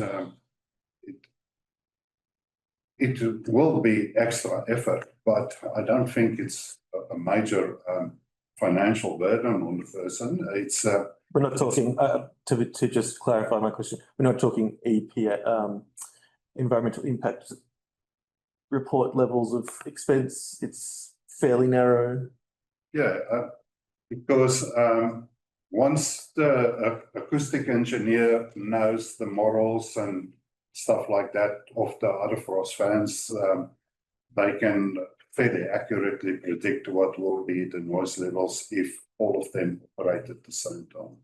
it will be extra effort, but I don't think it's a major financial burden on the person. It's we're not talking to just clarify my question. We're not talking EPA environmental impact report levels of expense. It's fairly narrow. Yeah, because once the acoustic engineer knows the morals and stuff like that of the other frost fans, they can fairly accurately predict what will be the noise levels if all of them operate at the same time.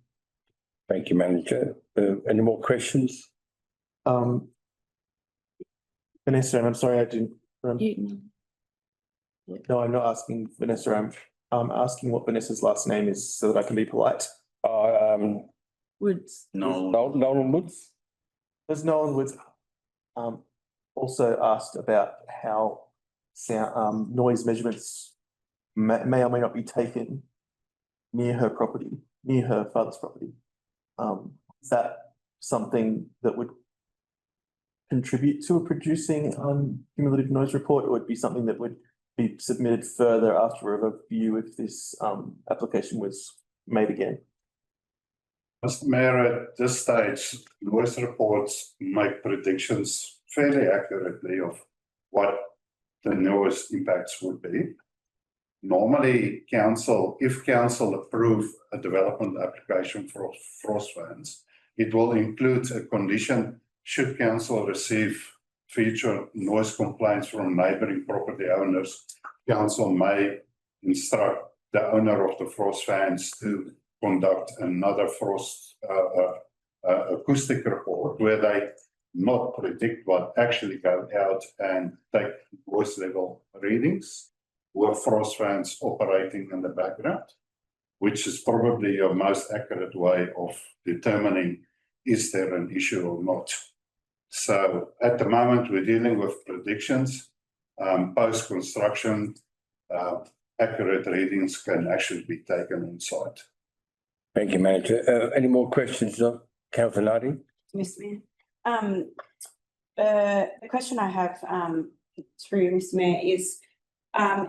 Thank you, Manager. Any more questions? Vanessa, I'm sorry I didn't. No, I'm not asking Vanessa. I'm asking what Vanessa's last name is so that I can be polite. Woods. Nolan Woods. There's Nolan Woods also asked about how sound noise measurements may or may not be taken near her property, near her father's property. Is that something that would contribute to producing cumulative noise report, or would be something that would be submitted further after a review if this application was made again? Mr. Mayor, at this stage, noise reports make predictions fairly accurately of what the noise impacts would be. Normally, if council approve a development application for frost fans, it will include a condition should council receive future noise complaints from neighbouring property owners. Council may instruct the owner of the frost fans to conduct another frost acoustic report where they not predict but actually go out and take voice level readings with frost fans operating in the background, which is probably your most accurate way of determining is there an issue or not. So at the moment, we're dealing with predictions. Post-construction, accurate readings can actually be taken on site. Thank you, Manager. Any more questions, Councillor Nardi? Mr. Mayor. The question I have through Mr. Mayor is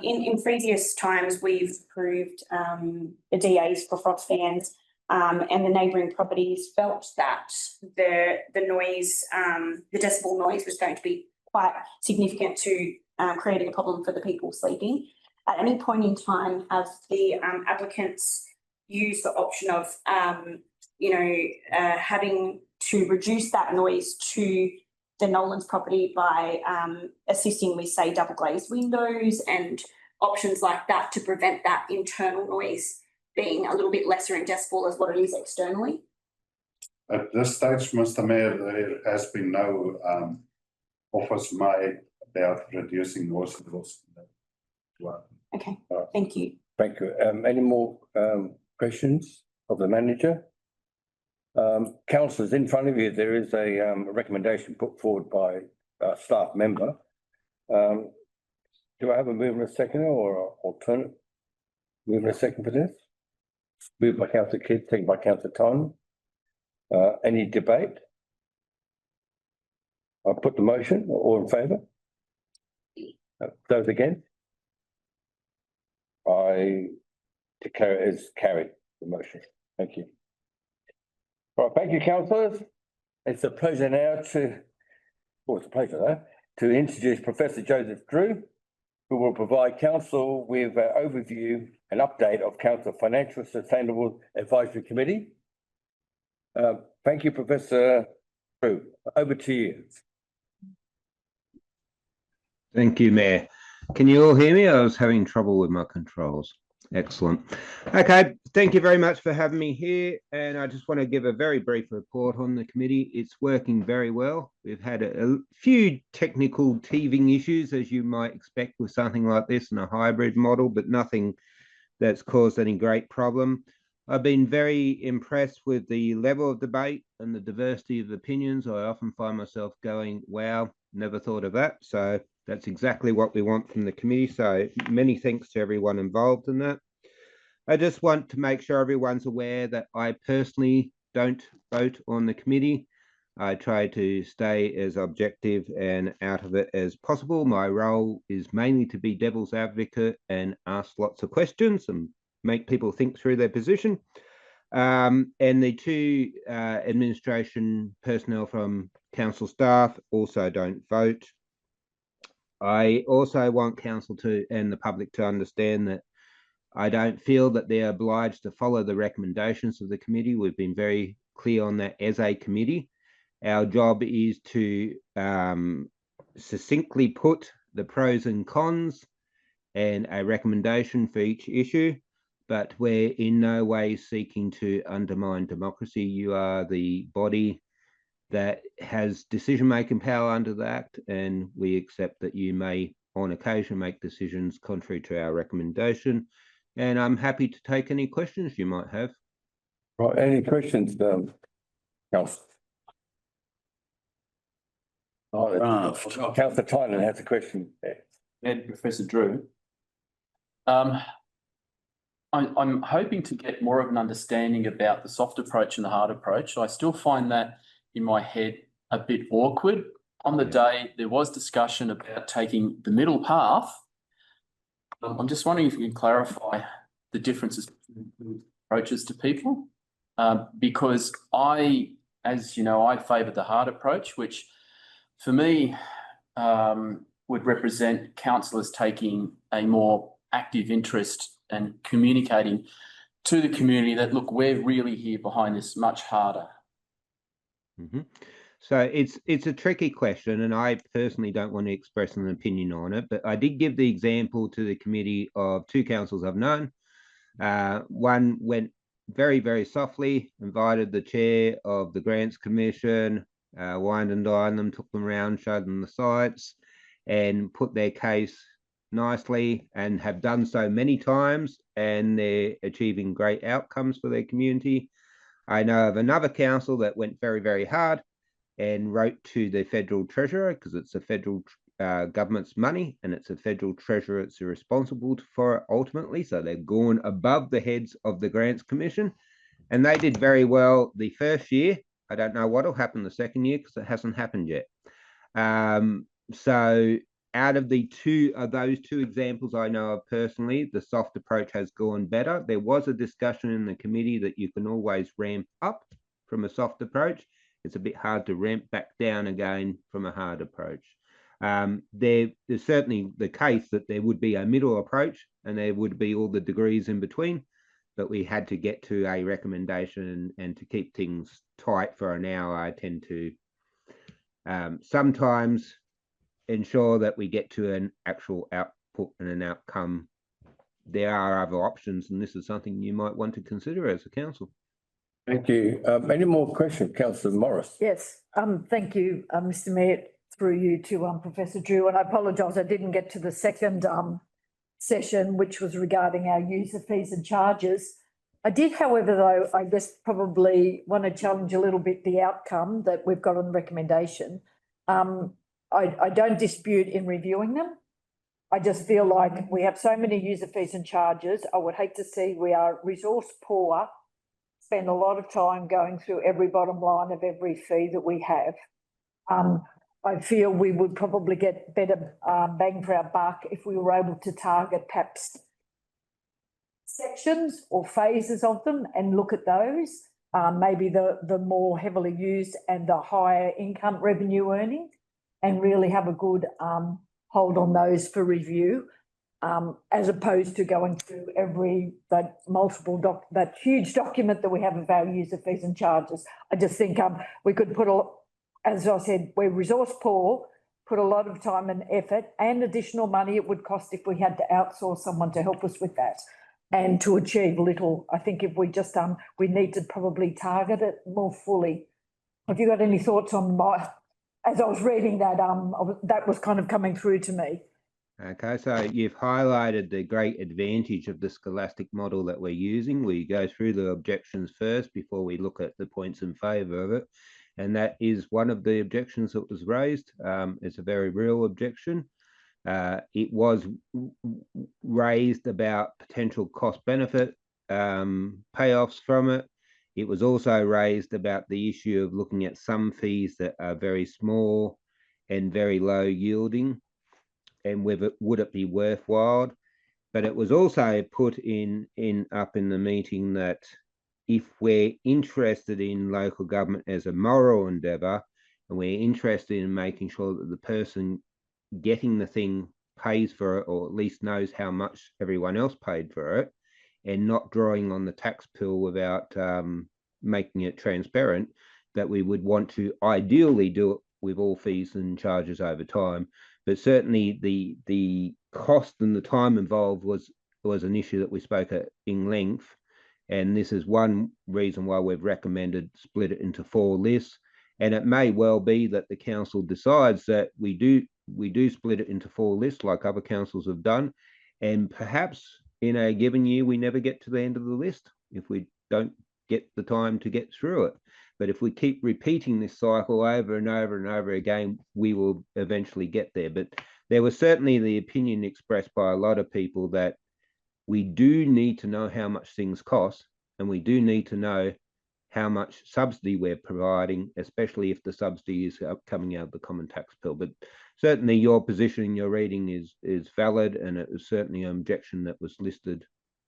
in previous times we've approved the DAs for frost fans and the neighbouring properties felt that the noise, the decibel noise was going to be quite significant to creating a problem for the people sleeping. At any point in time, have the applicants used the option of, having to reduce that noise to the Nolan's property by assisting with, say, double glazed windows and options like that to prevent that internal noise being a little bit lesser in decibel as what it is externally? At this stage, Mr. Mayor, there has been no offers made about reducing noise levels. Okay, thank you. Thank you. Any more questions of the manager? Councillors, in front of you, there is a recommendation put forward by a staff member. Do I have a mover and a seconder or an alternate mover and a second for this? Moved by Councillor Kidd, seconded by Councillor Ton. Any debate? I'll put the motion. All in favour? Those against? I declare it as carried, the motion. Thank you. Right, thank you, councillors. It's a pleasure now to introduce Professor Joseph Drew, who will provide council with an overview and update of Council Financial Sustainable Advisory Committee. Thank you, Professor Drew. Over to you. Thank you, Mayor. Can you all hear me? I was having trouble with my controls. Excellent. Okay, thank you very much for having me here. And I just want to give a very brief report on the committee. It's working very well. We've had a few technical teething issues, as you might expect with something like this in a hybrid model, but nothing that's caused any great problem. I've been very impressed with the level of debate and the diversity of opinions. I often find myself going, wow, never thought of that. So that's exactly what we want from the committee. So many thanks to everyone involved in that. I just want to make sure everyone's aware that I personally don't vote on the committee. I try to stay as objective and out of it as possible. My role is mainly to be devil's advocate and ask lots of questions and make people think through their position. And the two administration personnel from council staff also don't vote. I also want council to and the public to understand that I don't feel that they're obliged to follow the recommendations of the committee. We've been very clear on that as a committee. Our job is to succinctly put the pros and cons and a recommendation for each issue, but we're in no way seeking to undermine democracy. You are the body that has decision-making power under the Act, and we accept that you may, on occasion, make decisions contrary to our recommendation. And I'm happy to take any questions you might have. Right, any questions, Councillor? Councillor Tynan has a question there. Professor Drew. I'm hoping to get more of an understanding about the soft approach and the hard approach. I still find that in my head a bit awkward. On the day, there was discussion about taking the middle path. I'm just wondering if you can clarify the differences between approaches to people. Because as you know, I favour the hard approach, which for me would represent councillors taking a more active interest and communicating to the community that, look, we're really here behind this much harder. Mm-hmm. So it's a tricky question, and I personally don't want to express an opinion on it, but I did give the example to the committee of two councils I've known. One went very, very softly, invited the chair of the Grants Commission, wined and dined them, took them around, showed them the sites, and put their case nicely, and have done so many times, and they're achieving great outcomes for their community. I know of another council that went very, very hard and wrote to the federal treasurer, because it's the federal government's money and it's the federal treasurer that's responsible for it ultimately. So they've gone above the heads of the Grants Commission, and they did very well the first year. I don't know what will happen the second year because it hasn't happened yet. So out of those two examples I know of personally, the soft approach has gone better. There was a discussion in the committee that you can always ramp up from a soft approach. It's a bit hard to ramp back down again from a hard approach. There's certainly the case that there would be a middle approach and there would be all the degrees in between, but we had to get to a recommendation, and to keep things tight for an hour, I tend to sometimes ensure that we get to an actual output and an outcome. There are other options, and this is something you might want to consider as a council. Thank you. Any more questions, Councillor Morris? Yes, thank you, Mr. Mayor, through you to Professor Drew, and I apologise I didn't get to the second session, which was regarding our user fees and charges. I did, however, though, I guess probably want to challenge a little bit the outcome that we've got on the recommendation. I don't dispute in reviewing them. I just feel like we have so many user fees and charges. I would hate to see we are resource poor, spend a lot of time going through every bottom line of every fee that we have. I feel we would probably get better bang for our buck if we were able to target perhaps sections or phases of them and look at those, maybe the more heavily used and the higher income revenue earning, and really have a good hold on those for review, as opposed to going through that huge document that we have of our user fees and charges. I just think we could put as I said, we're resource poor, put a lot of time and effort and additional money it would cost if we had to outsource someone to help us with that, and to achieve little. I think if we just we need to probably target it more fully. Have you got any thoughts on as I was reading that, that was kind of coming through to me? Okay, so you've highlighted the great advantage of the scholastic model that we're using. We go through the objections first before we look at the points in favour of it. And that is one of the objections that was raised. It's a very real objection. It was raised about potential cost benefit payoffs from it. It was also raised about the issue of looking at some fees that are very small and very low yielding, and whether would it be worthwhile. But it was also put up in the meeting that if we're interested in local government as a moral endeavour, and we're interested in making sure that the person getting the thing pays for it, or at least knows how much everyone else paid for it, and not drawing on the tax pill without making it transparent, that we would want to ideally do it with all fees and charges over time. But certainly the cost and the time involved was an issue that we spoke at in length, and this is one reason why we've recommended split it into 4 lists. And it may well be that the council decides that we do split it into 4 lists like other councils have done, and perhaps in a given year we never get to the end of the list if we don't get the time to get through it. But if we keep repeating this cycle over and over and over again, we will eventually get there. But there was certainly the opinion expressed by a lot of people that we do need to know how much things cost, and we do need to know how much subsidy we're providing, especially if the subsidy is coming out of the common tax bill. But certainly your position in your reading is valid, and it was certainly an objection that was listed.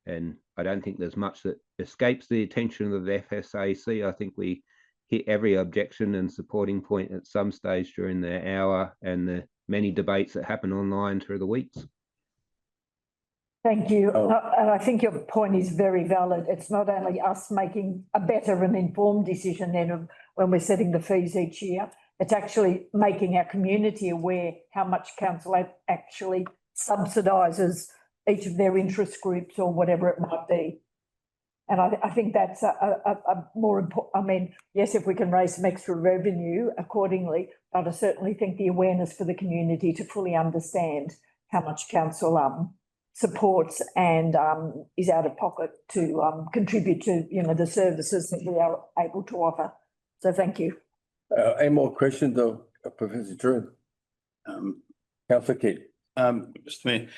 And I don't think there's much that escapes the attention of the FSAC. I think we hit every objection and supporting point at some stage during the hour and the many debates that happen online through the weeks. Thank you. And I think your point is very valid. It's not only us making a better and informed decision then of when we're setting the fees each year, it's actually making our community aware how much council actually subsidises each of their interest groups or whatever it might be. And I think that's a more important, I mean, yes, if we can raise some extra revenue accordingly, but I certainly think the awareness for the community to fully understand how much council supports and is out of pocket to contribute to, you know, the services that we are able to offer. So thank you. Any more questions of Professor Drew? Councillor Kidd. Mr.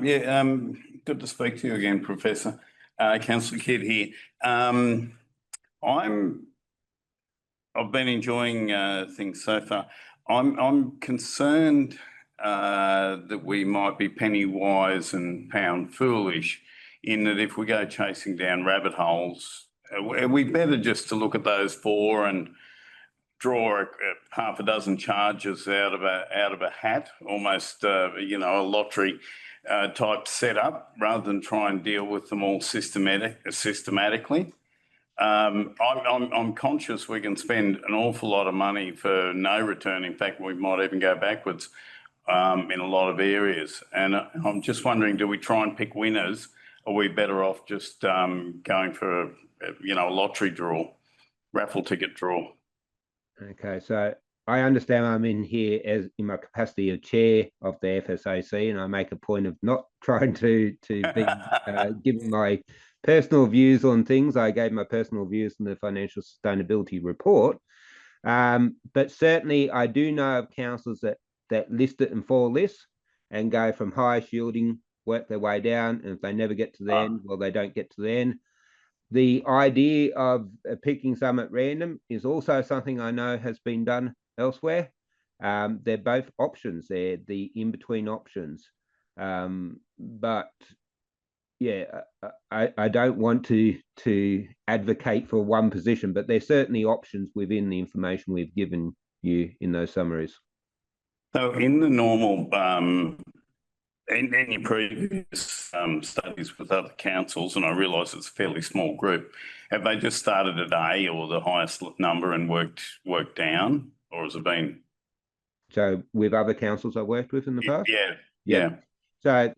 Mayor, good to speak to you again, Professor. Councillor Kidd here. I've been enjoying things so far. I'm concerned that we might be penny wise and pound foolish, in that if we go chasing down rabbit holes, we better just to look at those four and draw half a dozen charges out of a hat, almost you know, a lottery type setup, rather than try and deal with them all systematically. I'm conscious we can spend an awful lot of money for no return. In fact, we might even go backwards in a lot of areas. And I'm just wondering, do we try and pick winners, or are we better off just going for a, you know, a lottery draw, raffle ticket draw? Okay, so I understand I'm in here as in my capacity of chair of the FSAC, and I make a point of not trying to be giving my personal views on things. I gave my personal views in the financial sustainability report, but certainly I do know of councils that list it in 4 lists and go from highest yielding, work their way down, and if they never get to the end, well, they don't get to the end. The idea of picking some at random is also something I know has been done elsewhere. They're both options. They're the in-between options. But yeah, I don't want to advocate for one position, but there's certainly options within the information we've given you in those summaries. So in the normal, in any previous studies with other councils, and I realise it's a fairly small group, have they just started at A or the highest number and worked down, or has it been? So with other councils I worked with in the past? Yeah. So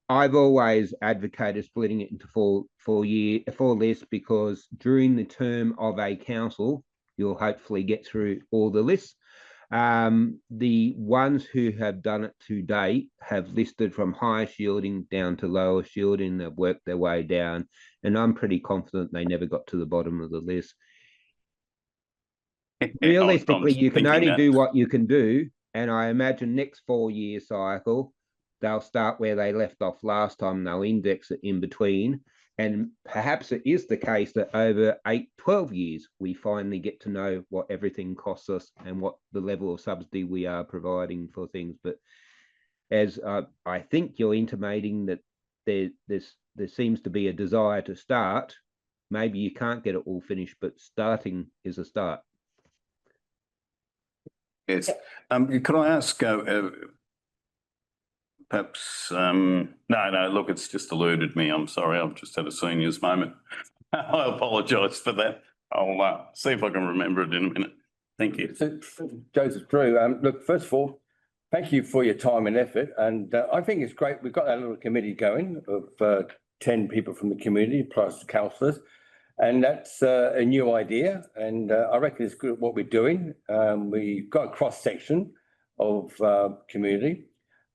I've always advocated splitting it into four lists, because during the term of a council, you'll hopefully get through all the lists. The ones who have done it to date have listed from highest yielding down to lowest yielding. They've worked their way down, and I'm pretty confident they never got to the bottom of the list. Realistically, you can only do what you can do, and I imagine next 4-year cycle, they'll start where they left off last time. They'll index it in between. And perhaps it is the case that over 8-12 years, we finally get to know what everything costs us and what the level of subsidy we are providing for things. But as I think you're intimating that there seems to be a desire to start, maybe you can't get it all finished, but starting is a start. Yes. Could I ask, perhaps, no, look, it's just eluded me. I'm sorry. I've just had a senior's moment. I apologise for that. I'll see if I can remember it in a minute. Thank you. So, Joseph Drew, look, first of all, thank you for your time and effort. And I think it's great. We've got that little committee going of 10 people from the community plus councillors. And that's a new idea. And I reckon it's good at what we're doing. We've got a cross-section of community.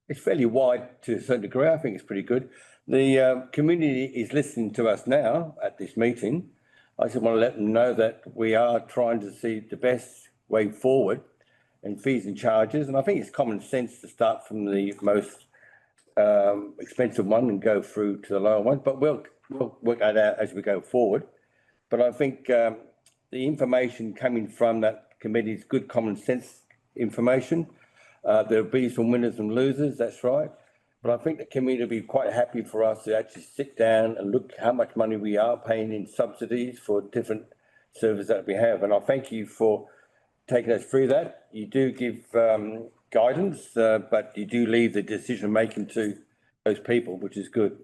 It's fairly wide to a certain degree. I think it's pretty good. The community is listening to us now at this meeting. I just want to let them know that we are trying to see the best way forward in fees and charges. And I think it's common sense to start from the most expensive one and go through to the lower one, but we'll work that out as we go forward. But I think the information coming from that committee is good common sense information. There'll be some winners and losers, that's right. But I think the committee will be quite happy for us to actually sit down and look how much money we are paying in subsidies for different services that we have. And I thank you for taking us through that. You do give guidance, but you do leave the decision making to those people, which is good.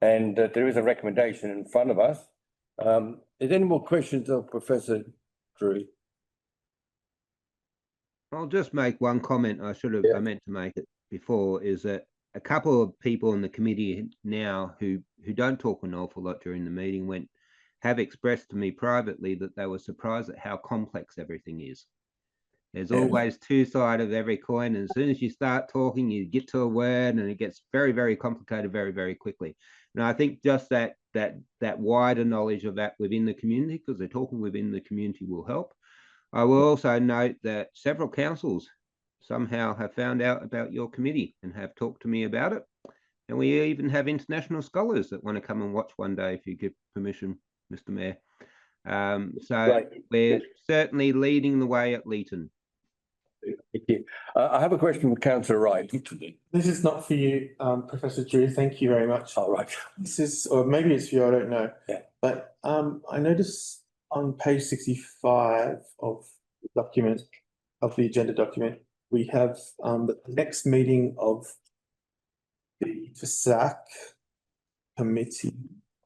And there is a recommendation in front of us. Is there any more questions of Professor Drew? I'll just make one comment. I meant to make it before, is that a couple of people in the committee now who don't talk an awful lot during the meeting have expressed to me privately that they were surprised at how complex everything is. There's always two sides of every coin, and as soon as you start talking, you get to a word and it gets very, very complicated very, very quickly. And I think just that wider knowledge of that within the community, because they're talking within the community, will help. I will also note that several councils somehow have found out about your committee and have talked to me about it. And we even have international scholars that want to come and watch one day if you give permission, Mr. Mayor. We're certainly leading the way at Leeton. Thank you. I have a question for Councillor Wright. This is not for you, Professor Drew. Thank you very much. All right. This is, or maybe it's for you, I don't know. Yeah. But I noticed on page 65 of the document, of the agenda document, we have the next meeting of the FSAC committee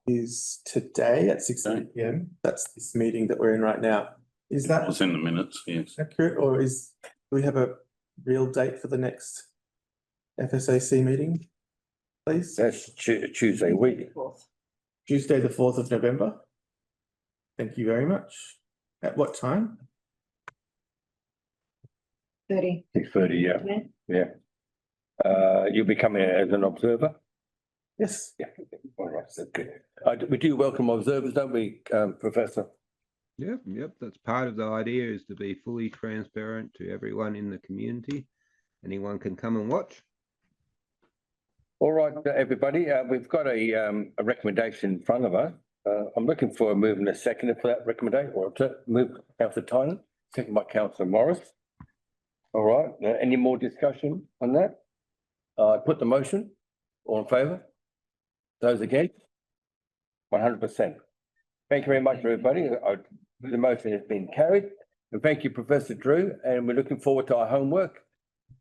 is today at 6:30 p.m. That's this meeting that we're in right now. Is that was in the minutes? Yes. accurate, or do we have a real date for the next FSAC meeting, please? That's Tuesday week. Tuesday, the 4th of November. Thank you very much. At what time? 30. 6:30, yeah. You'll be coming as an observer? Yes. Yeah, all right, that's good. We do welcome observers, don't we, Professor? Yep, that's part of the idea, is to be fully transparent to everyone in the community. Anyone can come and watch. All right, everybody, we've got a recommendation in front of us. I'm looking for a move and a second for that recommendation, or to move Councillor Tynan, second by Councillor Morris. All right, any more discussion on that? Put the motion. All in favour? Those against? 100%. Thank you very much, everybody. The motion has been carried. And thank you, Professor Drew, and we're looking forward to our homework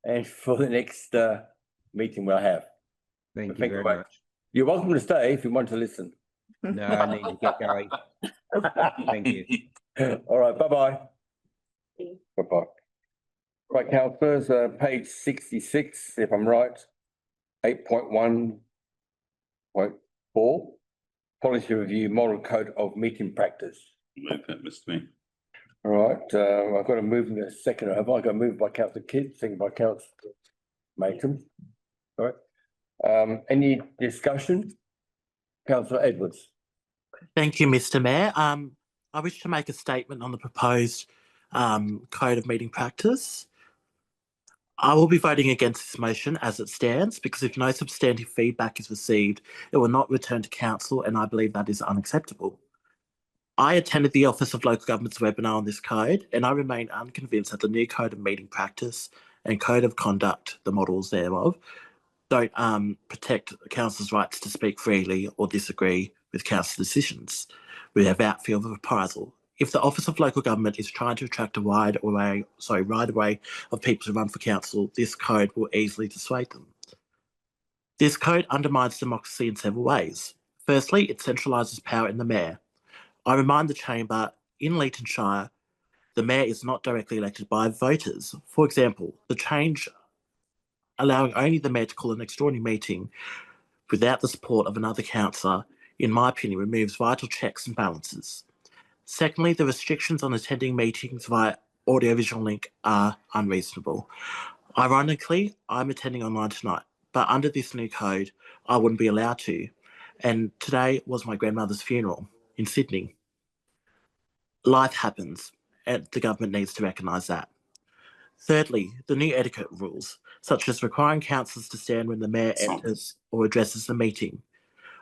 and for the next meeting we'll have. Thank you very much. You're welcome to stay if you want to listen. No, I need to get going. Thank you. All right, bye-bye. Bye-bye. Right, councillors, page 66, if I'm right, 8.1.4, policy review, model code of meeting practice. Move that, Mr. Mayor. All right, I've got to move in a second. Have I got to move by Councillor Kidd, second by Councillor Mason? All right. Any discussion? Councillor Edwards. Thank you, Mr. Mayor. I wish to make a statement on the proposed code of meeting practice. I will be voting against this motion as it stands, because if no substantive feedback is received, it will not return to council, and I believe that is unacceptable. I attended the Office of Local Government's webinar on this code, and I remain unconvinced that the new code of meeting practice and code of conduct, the models thereof, don't protect council's rights to speak freely or disagree with council decisions without fear of reprisal. If the Office of Local Government is trying to attract a wide array of people to run for council, this code will easily dissuade them. This code undermines democracy in several ways. Firstly, it centralises power in the mayor. I remind the chamber, in Leeton Shire, the mayor is not directly elected by voters. For example, the change allowing only the mayor to call an extraordinary meeting without the support of another councillor, in my opinion, removes vital checks and balances. Secondly, the restrictions on attending meetings via audiovisual link are unreasonable. Ironically, I'm attending online tonight, but under this new code, I wouldn't be allowed to. And today was my grandmother's funeral in Sydney. Life happens, and the government needs to recognise that. Thirdly, the new etiquette rules, such as requiring councillors to stand when the mayor enters or addresses the meeting.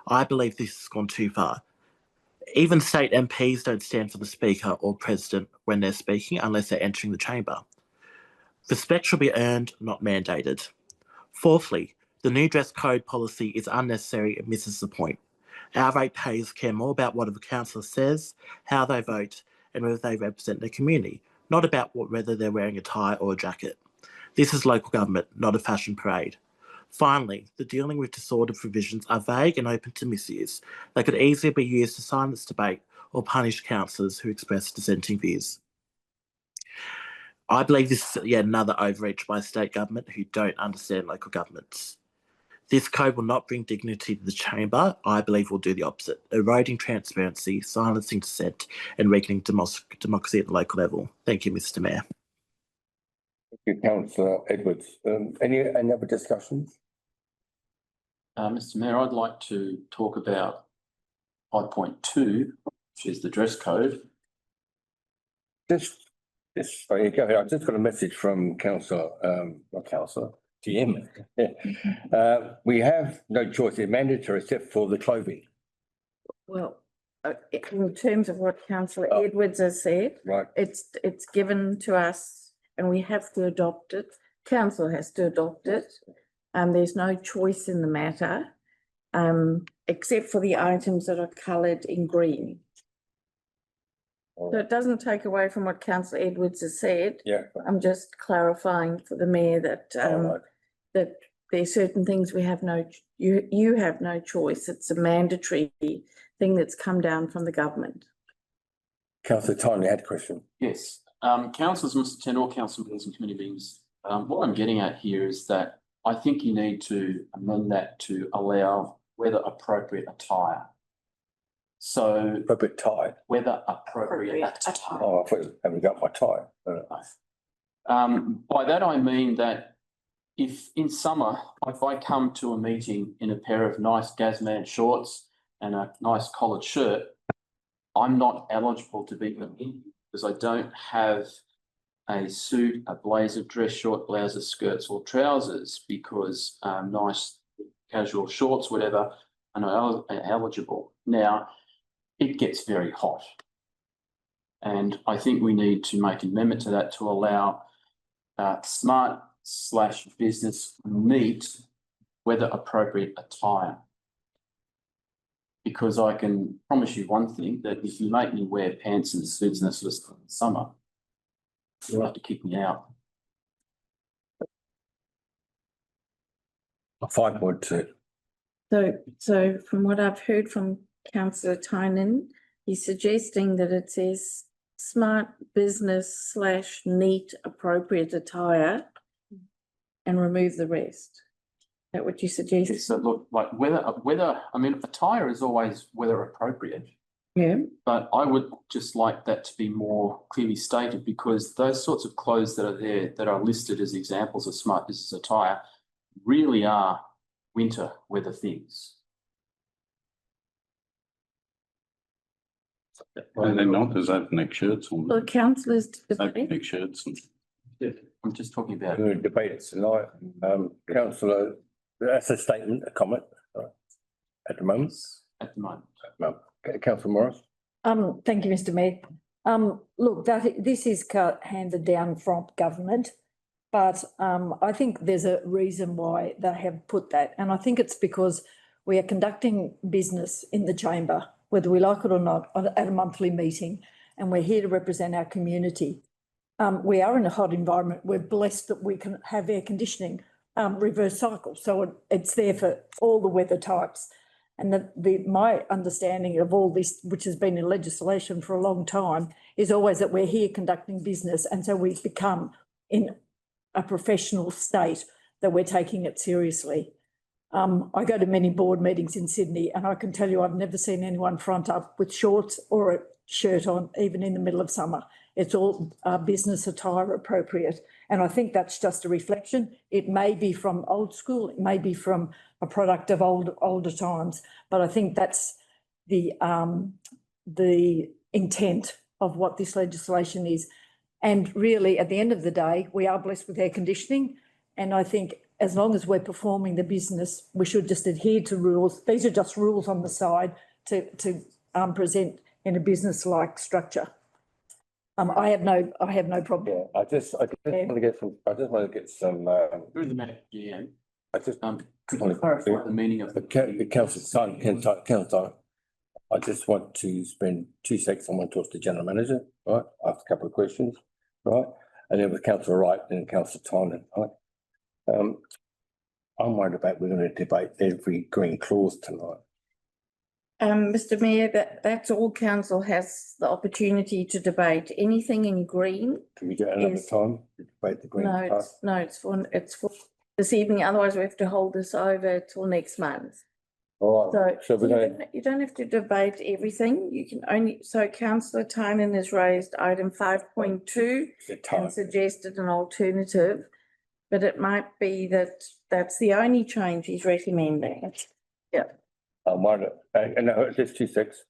I believe this has gone too far. Even state MPs don't stand for the Speaker or President when they're speaking unless they're entering the chamber. Respect should be earned, not mandated. Fourthly, the new dress code policy is unnecessary and misses the point. Our ratepayers care more about what a councillor says, how they vote, and whether they represent their community, not about whether they're wearing a tie or a jacket. This is local government, not a fashion parade. Finally, the dealing with disorder provisions are vague and open to misuse. They could easily be used to silence debate or punish councillors who express dissenting views. I believe this is yet another overreach by state government who don't understand local governments. This code will not bring dignity to the chamber. I believe will do the opposite, eroding transparency, silencing dissent, and weakening democracy at the local level. Thank you, Mr. Mayor. Thank you, Councillor Edwards. Any other discussions? Mr. Mayor, I'd like to talk about 5.2, which is the dress code. Sorry, go ahead. I just got a message from Councillor, GM. Yeah. We have no choice. It's mandatory except for the clothing. Well, in terms of what Councillor Edwards has said, right, it's given to us and we have to adopt it. Council has to adopt it. There's no choice in the matter, except for the items that are coloured in green. So it doesn't take away from what Councillor Edwards has said. Yeah. I'm just clarifying for the mayor that that there are certain things we have you have no choice. It's a mandatory thing that's come down from the government. Councillor Tyner had a question. Yes. Councillors, Mr. Tendall, Council Members and Committee Meetings, what I'm getting at here is that I think you need to amend that to allow weather appropriate attire. So appropriate tie. Weather appropriate attire. Oh, I thought you haven't got my tie. By that I mean that if in summer, if I come to a meeting in a pair of nice Gazman shorts and a nice collared shirt, I'm not eligible to be in because I don't have a suit, a blazer, dress short, blouses, skirts or trousers because nice casual shorts, whatever, are not eligible. Now, it gets very hot. And I think we need to make an amendment to that to allow smart/business neat weather appropriate attire. Because I can promise you one thing, that if you make me wear pants and suits and that sort of stuff in summer, you'll have to kick me out. 5.2. So from what I've heard from Councillor Tynan, he's suggesting that it says smart business/neat appropriate attire and remove the rest. Is that what you suggest? Yes, so look, like weather, I mean, attire is always weather appropriate. Yeah. But I would just like that to be more clearly stated because those sorts of clothes that are there, that are listed as examples of smart business attire, really are winter weather things. No, they're not. There's open neck shirts on. Well, councillors open neck shirts. And... Yeah, I'm just talking about. We're going to debate it tonight. Councillor, that's a statement, a comment at the moment. At the moment. Okay, Councillor Morris. Thank you, Mr. Mayor. Look, this is handed down from government, but I think there's a reason why they have put that, and I think it's because we are conducting business in the chamber, whether we like it or not, at a monthly meeting, and we're here to represent our community. We are in a hot environment. We're blessed that we can have air conditioning, reverse cycle, so it's there for all the weather types. And my understanding of all this, which has been in legislation for a long time, is always that we're here conducting business, and so we've become in a professional state that we're taking it seriously. I go to many board meetings in Sydney, and I can tell you I've never seen anyone front up with shorts or a shirt on, even in the middle of summer. It's all business attire appropriate. And I think that's just a reflection. It may be from old school, it may be from a product of older times, but I think that's the intent of what this legislation is. And really, at the end of the day, we are blessed with air conditioning. And I think as long as we're performing the business, we should just adhere to rules. These are just rules on the side to present in a business-like structure. I have no problem. Yeah, I just want to get some. Through the matter, yeah. I just Could you clarify the meaning of the council's son, council. I just want to spend 2 seconds. I want to talk to the general manager, right? Ask a couple of questions, right? And then with Councillor Wright and Councillor Tynan, right? I'm worried about we're going to debate every green clause tonight. Mr. Mayor, that's all council has the opportunity to debate. Anything in green. Can we get another time to debate the green? It's for this evening. Otherwise, we have to hold this over till next month. All right. So you don't have to debate everything. You can only, so Councillor Tynan has raised item 5.2 and suggested an alternative, but it might be that that's the only change he's recommending. Yeah. I'm worried. No, just 2 seconds.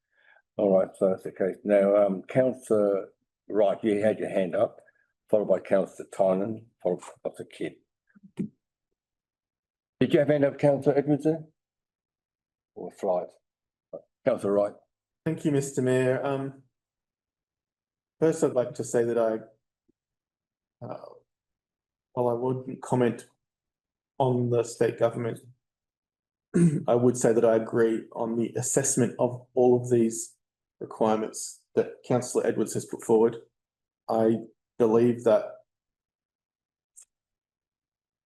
All right, so that's the case. Now, Councillor Wright, you had your hand up, followed by Councillor Tynan, followed by Councillor Kidd. Did you have hand up, Councillor Edmondson? Or flies? Councillor Wright. Thank you, Mr. Mayor. First, I'd like to say that while I wouldn't comment on the state government, I would say that I agree on the assessment of all of these requirements that Councillor Edwards has put forward. I believe that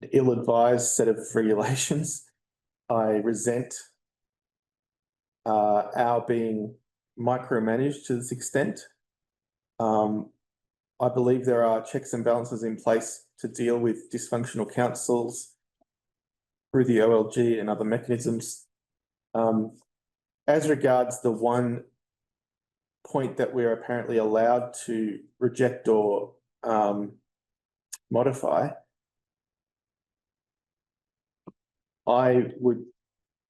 an ill-advised set of regulations. I resent our being micromanaged to this extent. I believe there are checks and balances in place to deal with dysfunctional councils through the OLG and other mechanisms. As regards the one point that we're apparently allowed to reject or modify, I would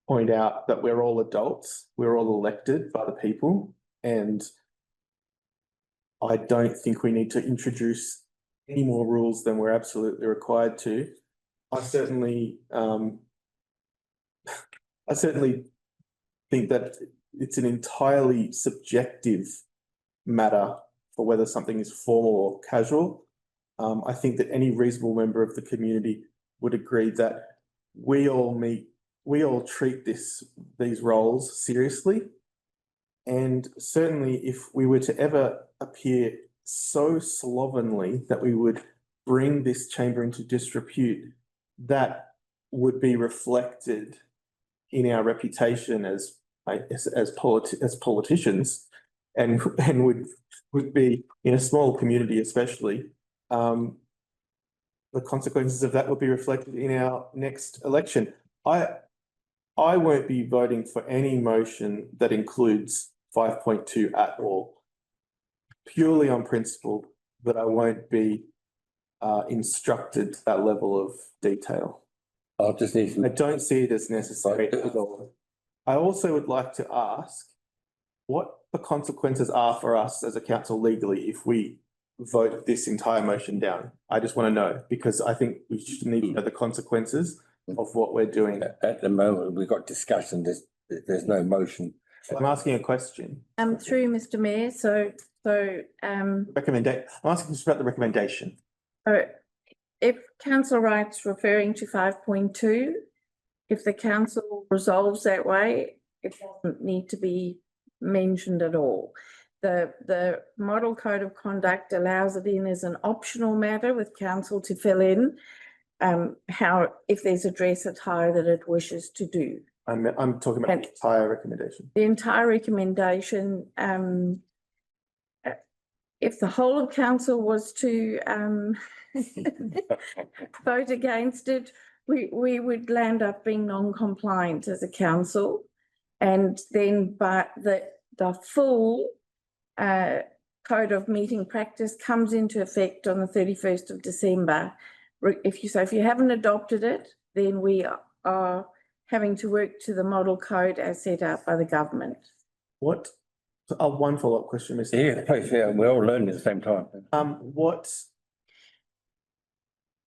point out that we're all adults, we're all elected by the people, and I don't think we need to introduce any more rules than we're absolutely required to. I certainly think that it's an entirely subjective matter for whether something is formal or casual. I think that any reasonable member of the community would agree that we all treat these roles seriously. And certainly if we were to ever appear so slovenly that we would bring this chamber into disrepute, that would be reflected in our reputation as politicians, and would be in a small community especially. The consequences of that will be reflected in our next election. I won't be voting for any motion that includes 5.2 at all, purely on principle that I won't be instructed that level of detail. I don't see it as necessary at all. I also would like to ask what the consequences are for us as a council legally if we vote this entire motion down. I just want to know, because I think we should need to know the consequences of what we're doing. At the moment, we've got discussion, there's no motion. I'm asking a question. Through Mr. Mayor, I'm asking just about the recommendation. If council Wright's referring to 5.2, if the council resolves that way, it doesn't need to be mentioned at all. The model code of conduct allows it in as an optional matter with council to fill in how, if there's a dress attire that it wishes to do. I'm talking about the entire recommendation. The entire recommendation, if the whole of council was to vote against it, we would land up being non-compliant as a council, and then but the full code of meeting practice comes into effect on the 31st of December. If you haven't adopted it, then we are having to work to the model code as set out by the government. What So, one follow-up question, Mr. Yeah, please, yeah, we're all learning at the same time. What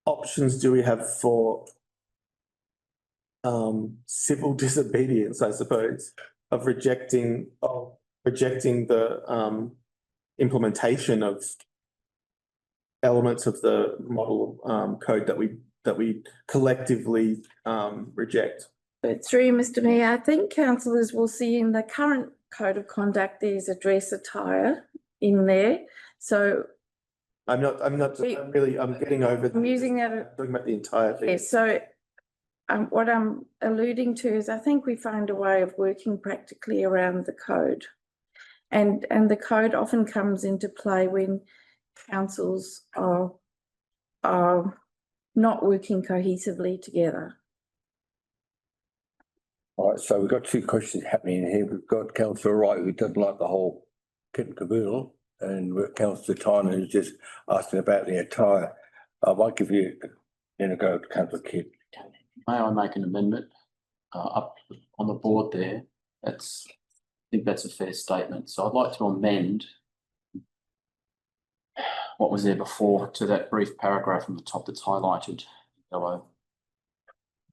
options do we have for civil disobedience, I suppose, of rejecting the implementation of elements of the model code that we collectively reject? But through Mr. Mayor, I think councillors will see in the current code of conduct, there's a dress attire in there. So I'm getting over. I'm using that. Talking about the entire thing. Yes, so what I'm alluding to is I think we find a way of working practically around the code. And the code often comes into play when councils are not working cohesively together. All right, so we've got two questions happening here. We've got Councillor Wright, who doesn't like the whole kit and caboodle, and we've got Councillor Tyner, who's just asking about the attire. I might give you a go to Councillor Kidd. May I make an amendment up on the board there? I think that's a fair statement. So I'd like to amend what was there before to that brief paragraph on the top that's highlighted yellow.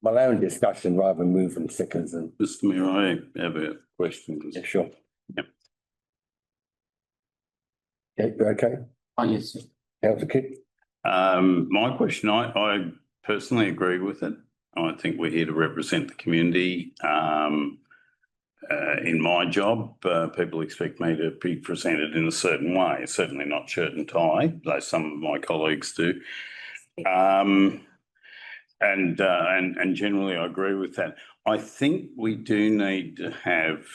I'm allowing discussion rather than moving seconds. And Mr. Mayor, I have a question. yeah, sure. Yep. Yeah, you okay? Oh, yes. Councillor Kidd? My question, I personally agree with it. I think we're here to represent the community. In my job, people expect me to be presented in a certain way, certainly not shirt and tie, though some of my colleagues do. And generally I agree with that. I think we do need to have,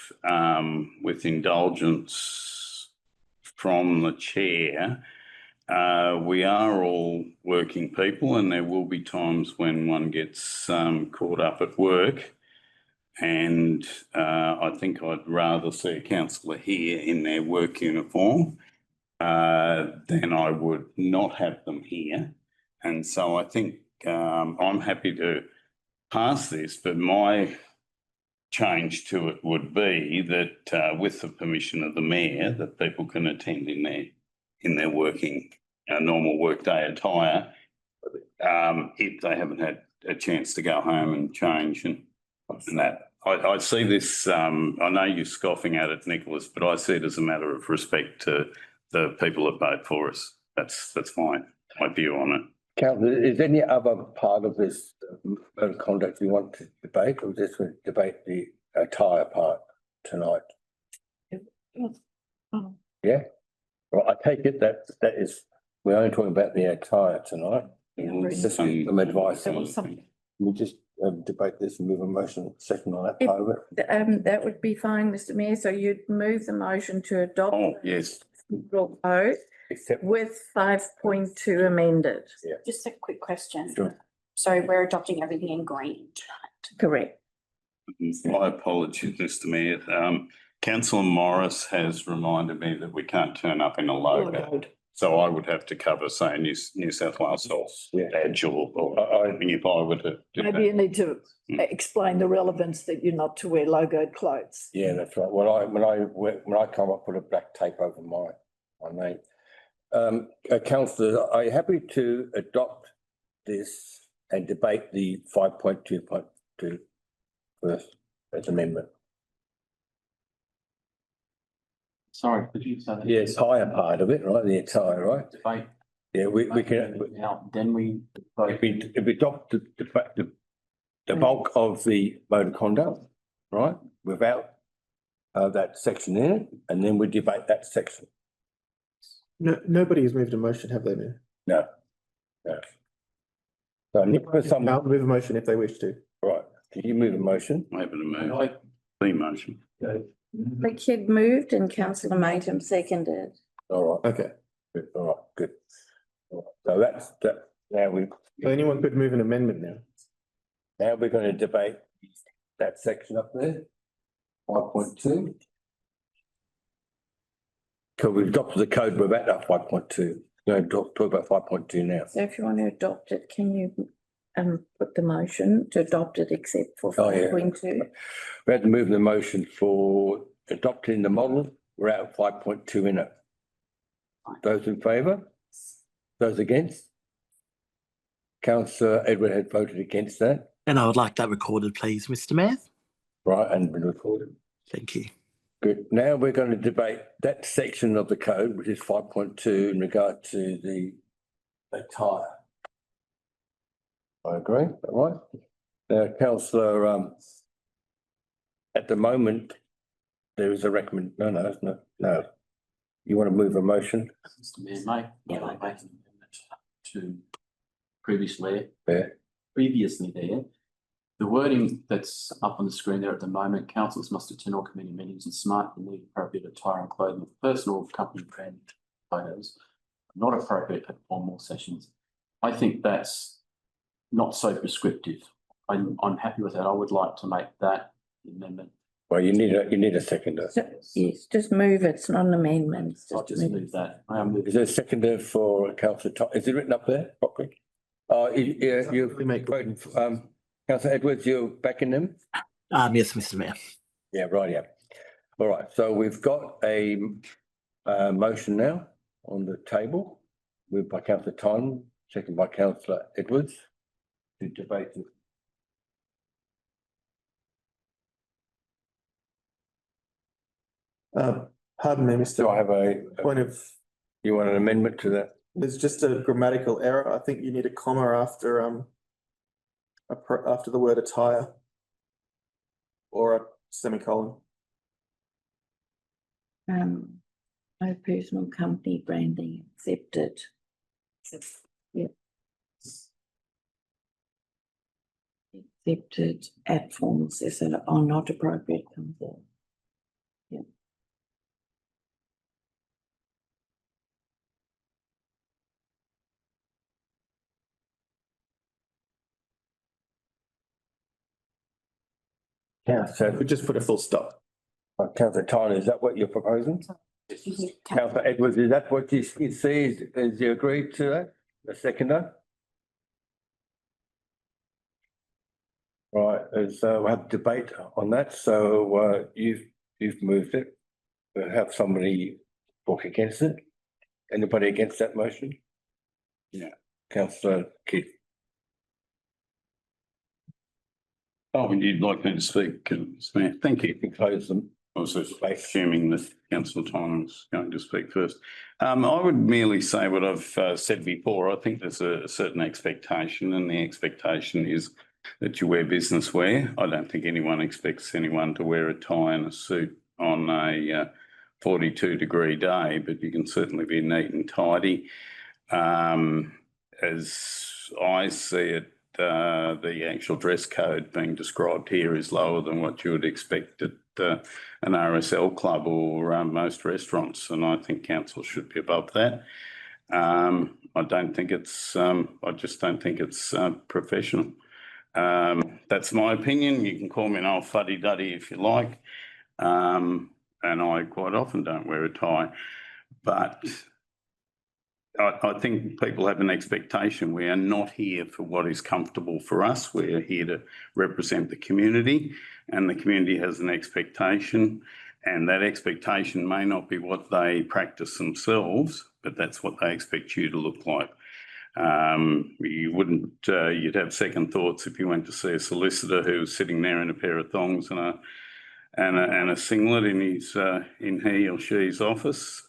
with indulgence from the chair, we are all working people and there will be times when one gets caught up at work. And I think I'd rather see a councillor here in their work uniform than I would not have them here. And so I think I'm happy to pass this, but my change to it would be that with the permission of the mayor, that people can attend in their working normal workday attire if they haven't had a chance to go home and change and that. I see this, I know you're scoffing at it, Nicholas, but I see it as a matter of respect to the people that vote for us. That's fine, my view on it. Councillor, is there any other part of this conduct you want to debate, or just debate the attire part tonight? Yeah? Well, I take it that is, we're only talking about the attire tonight. Just some advice. We just debate this and move a motion second on that part of it. That would be fine, Mr. Mayor. So you'd move the motion to adopt. Oh, yes. Vote with 5.2 amended. Yeah. Just a quick question. Sure. So we're adopting everything in green tonight. Correct. My apologies, Mr. Mayor. Councillor Morris has reminded me that we can't turn up in a logo. So I would have to cover, say, New South Wales Health badge or I think if I were to do Maybe that. you need to explain the relevance that you're not to wear logoed clothes. Yeah, that's right. When I come up, put a black tape over my name. Councillor, are you happy to adopt this and debate the 5.2.2 first as amendment? Sorry, could you say that? The attire part of it, right? The attire, right? Debate. Yeah, we can. Now, then we. If we adopt the bulk of the mode of conduct, right, without that section in it, and then we debate that section. No, nobody has moved a motion, have they? No. So Nicholas, I'll move a motion if they wish to. Right. Can you move a motion? I'm able to move the motion. The kid moved and councillor Mayton seconded. All right. Okay. Good. All right. Good. All right. So that's that. Now So anyone could move an amendment now. Now we're going to debate that section up there, 5.2. Because we've adopted the code, we're at that 5.2. We're going to talk about 5.2 now. So if you want to adopt it, can you put the motion to adopt it except for Oh, yeah. 5.2? We had to move the motion for adopting the model we're at 5.2 in it. Those in favour? Those against? Councillor Edward had voted against that. And I would like that recorded, please, Mr. Mayor. Right, and been recorded. Thank you. Good. Now we're going to debate that section of the code, which is 5.2 in regard to the tyre. I agree, is that right? Now, councillor, at the moment, there is a no. You want to move a motion? Mr. Mayor, make an amendment to previously there. The wording that's up on the screen there at the moment, councillors must attend all committee meetings in smart and need appropriate attire and clothing for personal or company brand photos, not appropriate at formal sessions. I think that's not so prescriptive. I'm happy with that. I would like to make that amendment. Well, you need a seconder. Yes, just move it. It's not an amendment. I'll just move that. Is there a seconder for councillor Tom? Is it written up there properly? You make voting. Councillor Edwards, you're backing them? Yes, Mr. Mayor. Yeah, right, yeah. All right, so we've got a motion now on the table, moved by councillor Tom, second by councillor Edwards, to debate it. Pardon me, Mr. Do I have a point of? You want an amendment to that? There's just a grammatical error. I think you need a comma after after the word attire, or a semicolon. No personal company branding accepted. Yeah. Accepted at formal session are not appropriate. Comes there. Yeah. Yeah, so we just put a full stop. Councillor Tyler, is that what you're proposing? Councillor Edwards, is that what you see? Is you agree to that? The seconder? Right, we'll have debate on that. So you've moved it. We'll have somebody talk against it. Anybody against that motion? Yeah, Councillor Kidd. Oh, you'd like me to speak, Mr. Mayor? Thank you. Close them. I was assuming that Councillor Tynan was going to speak first. I would merely say what I've said before. I think there's a certain expectation, and the expectation is that you wear business wear. I don't think anyone expects anyone to wear a tie and a suit on a 42-degree day, but you can certainly be neat and tidy. As I see it, the actual dress code being described here is lower than what you would expect at an RSL club or most restaurants, and I think council should be above that. I don't think it's. I just don't think it's professional. That's my opinion. You can call me an old fuddy-duddy if you like, and I quite often don't wear a tie, but I think people have an expectation. We are not here for what is comfortable for us. We are here to represent the community, and the community has an expectation, and that expectation may not be what they practice themselves, but that's what they expect you to look like. You wouldn't, you'd have second thoughts if you went to see a solicitor who was sitting there in a pair of thongs and a singlet in his in he or she's office.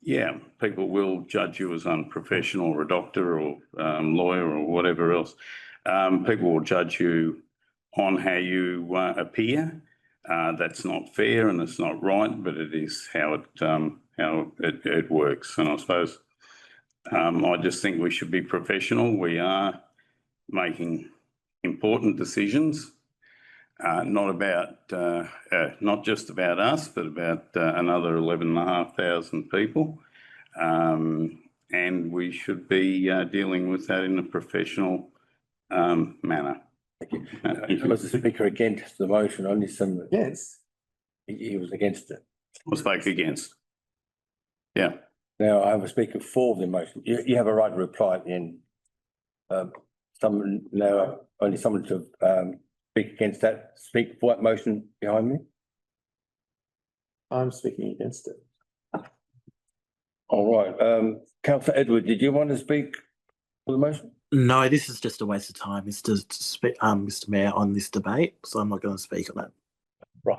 Yeah, people will judge you as unprofessional, or a doctor or lawyer or whatever else. People will judge you on how you appear. That's not fair and it's not right, but it is how it works. And I suppose I just think we should be professional. We are making important decisions, not just about us, but about another 11,500 people. And we should be dealing with that in a professional manner. Thank you. Was the speaker against the motion? Only some. Yes. He was against it. I spoke against. Yeah. Now I have a speaker for the motion. You have a right to reply at the end. Only someone to. Speak against that, speak for that motion behind me. I'm speaking against it. All right, councillor Edward, did you want to speak for the motion? No, this is just a waste of time, Mr. Mayor, on this debate, so I'm not going to speak on it. Right.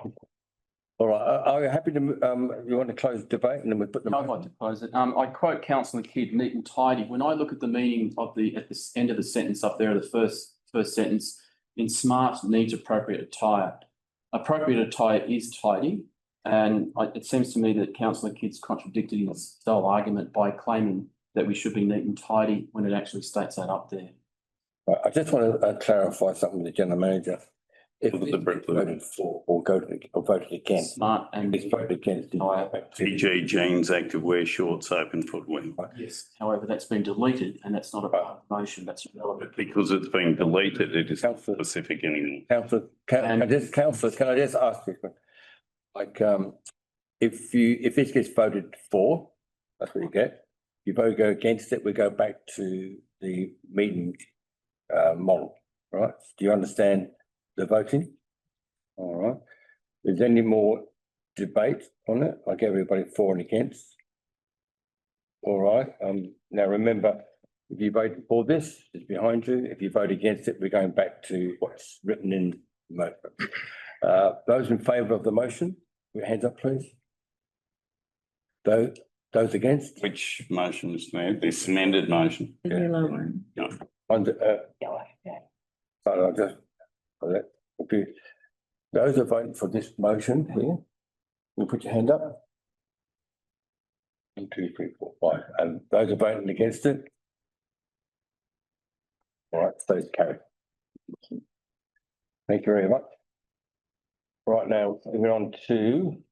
All right, are you happy to, you want to close the debate and then we put them? I'd like to close it. I quote councillor Kidd, neat and tidy. When I look at the meaning of at the end of the sentence up there, the first sentence, in smart needs appropriate attire. Appropriate attire is tidy. And it seems to me that councillor Kidd's contradicted his sole argument by claiming that we should be neat and tidy when it actually states that up there. I just want to clarify something with the general manager. If the voted for or voted against, smart and it's voted against. PG jeans, active wear, shorts, open footwear. Yes. However, that's been deleted and that's not a part of the motion. That's irrelevant. Because it's been deleted, it is not specific anymore. Councillor, can I just ask you? Like, if this gets voted for, that's what you get. If you vote go against it, we go back to the meeting model, right? Do you understand the voting? All right. Is there any more debate on it? I get everybody for and against. All right. Now remember, if you vote for this, it's behind you. If you vote against it, we're going back to what's written in the motion. Those in favour of the motion, put your hands up, please. Those against? Which motion is there? This amended motion? The yellow one. No. Yellow, yeah. So I just, okay. Those are voting for this motion here, you put your hand up. 1, 2, 3, 4, 5. And those are voting against it. All right, so it's carried. Thank you very much. Right now, we're on to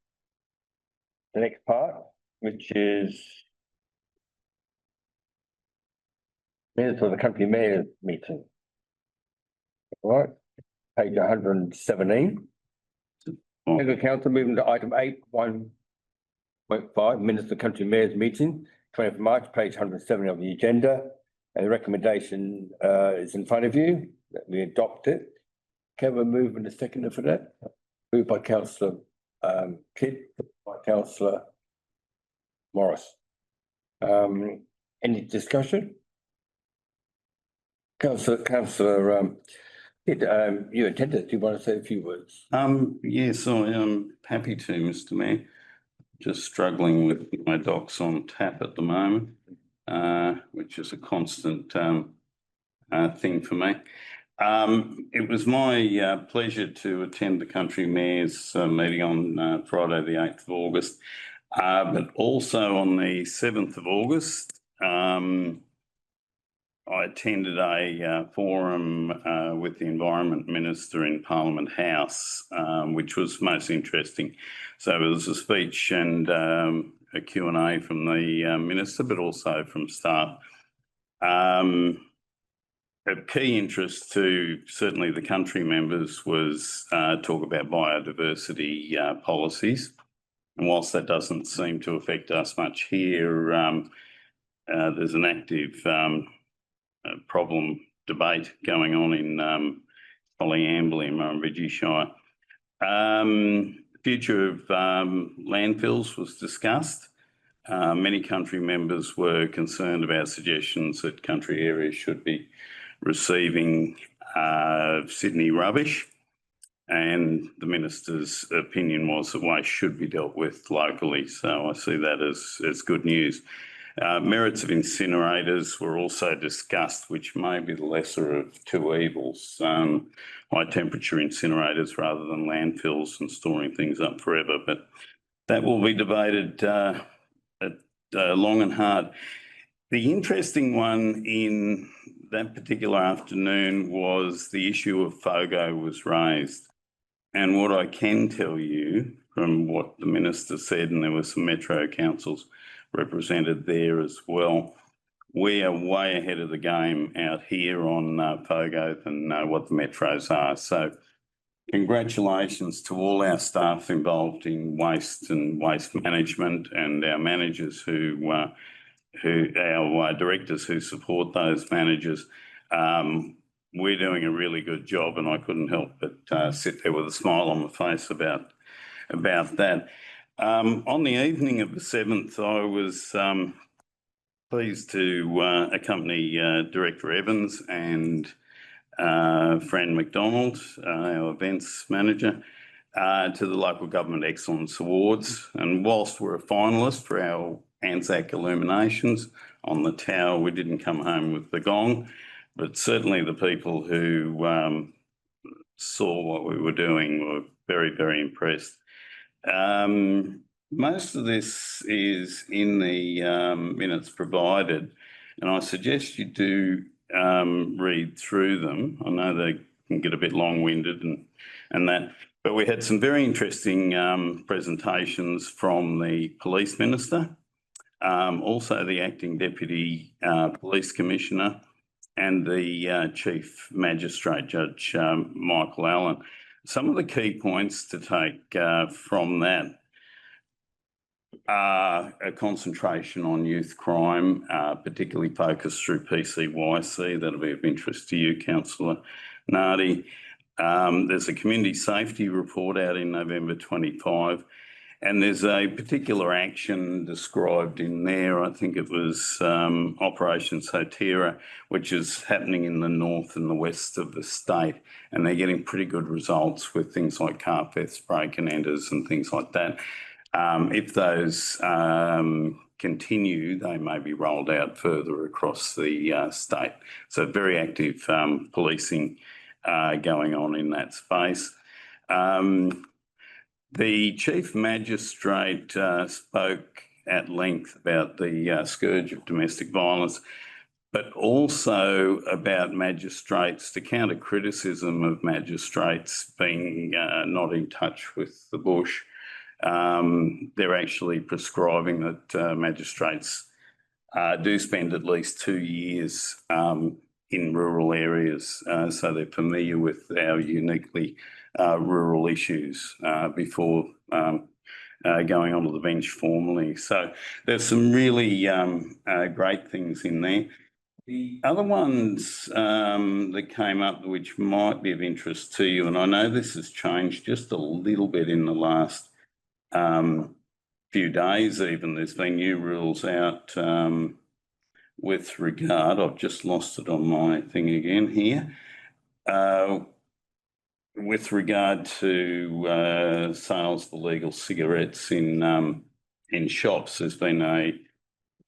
the next part, which is minutes of the country mayor's meeting. All right, page 117. Legal Council moving to item 8.1.5, minutes of the country mayor's meeting, 20th March, page 170 of the agenda. And the recommendation is in front of you, that we adopt it. Can we move in a second for that? Moved by councillor Kidd, by councillor Morris. Any discussion? Councillor Kidd, you attended. Do you want to say a few words? Yes, I am happy to, Mr. Mayor. Just struggling with my docs on tap at the moment, which is a constant thing for me. It was my pleasure to attend the Country Mayor's meeting on Friday, the 8th of August, but also on the 7th of August, I attended a forum with the Environment Minister in Parliament House, which was most interesting. So it was a speech and a Q&A from the Minister, but also from staff. Of key interest to certainly the country members was talk about biodiversity policies. And whilst that doesn't seem to affect us much here, there's an active problem debate going on in Polyamble in Murrumbidgee Shire. The future of landfills was discussed. Many country members were concerned about suggestions that country areas should be receiving Sydney rubbish, and the minister's opinion was that waste should be dealt with locally. So I see that as good news. Merits of incinerators were also discussed, which may be the lesser of two evils. High temperature incinerators rather than landfills and storing things up forever, but that will be debated long and hard. The interesting one in that particular afternoon was the issue of FOGO was raised. And what I can tell you from what the minister said, and there were some metro councils represented there as well, we are way ahead of the game out here on FOGO than what the metros are. So congratulations to all our staff involved in waste and waste management, and our managers our directors who support those managers. We're doing a really good job, and I couldn't help but sit there with a smile on my face about that. On the evening of the 7th, I was pleased to accompany Director Evans and Fran McDonald, our events manager, to the Local Government Excellence Awards. And whilst we're a finalist for our Anzac illuminations on the tower, we didn't come home with the gong, but certainly the people who saw what we were doing were very, very impressed. Most of this is in the minutes provided, and I suggest you do read through them. I know they can get a bit long-winded and that, but we had some very interesting presentations from the Police Minister, also the Acting Deputy Police Commissioner, and the Chief Magistrate, Judge Michael Allen. Some of the key points to take from that are a concentration on youth crime, particularly focused through PCYC. That'll be of interest to you, Councillor Nardi. There's a community safety report out in November 25, and there's a particular action described in there. I think it was Operation Sotira, which is happening in the north and the west of the state, and they're getting pretty good results with things like car thefts, break and enters and things like that. If those continue, they may be rolled out further across the state. So very active policing going on in that space. The Chief Magistrate spoke at length about the scourge of domestic violence, but also about magistrates, to counter criticism of magistrates being not in touch with the bush. They're actually prescribing that magistrates do spend at least 2 years in rural areas, so they're familiar with our uniquely rural issues before going onto the bench formally. So there's some really great things in there. The other ones that came up, which might be of interest to you, and I know this has changed just a little bit in the last few days even. There's been new rules out with regard, I've just lost it on my thing again here, with regard to sales of illegal cigarettes in shops. There's been a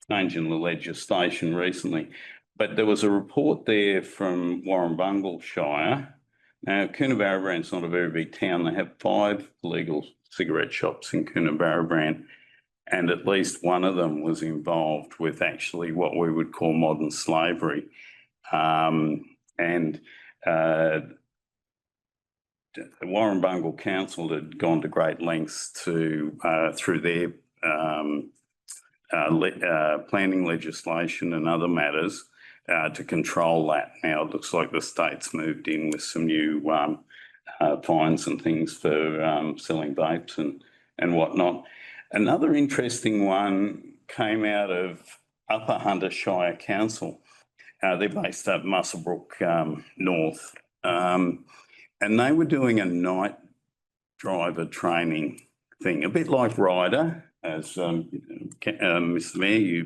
change in the legislation recently, but there was a report there from Warrumbungle Shire. Now, Coonabarabran's not a very big town. They have 5 illegal cigarette shops in Coonabarabran, and at least one of them was involved with actually what we would call modern slavery. The Warrumbungle Council had gone to great lengths to, through their planning legislation and other matters, to control that. Now it looks like the state's moved in with some new fines and things for selling vapes and whatnot. Another interesting one came out of Upper Hunter Shire Council. They're based up Muswellbrook North, and they were doing a night driver training thing, a bit like Ryder, as Mr. Mayor,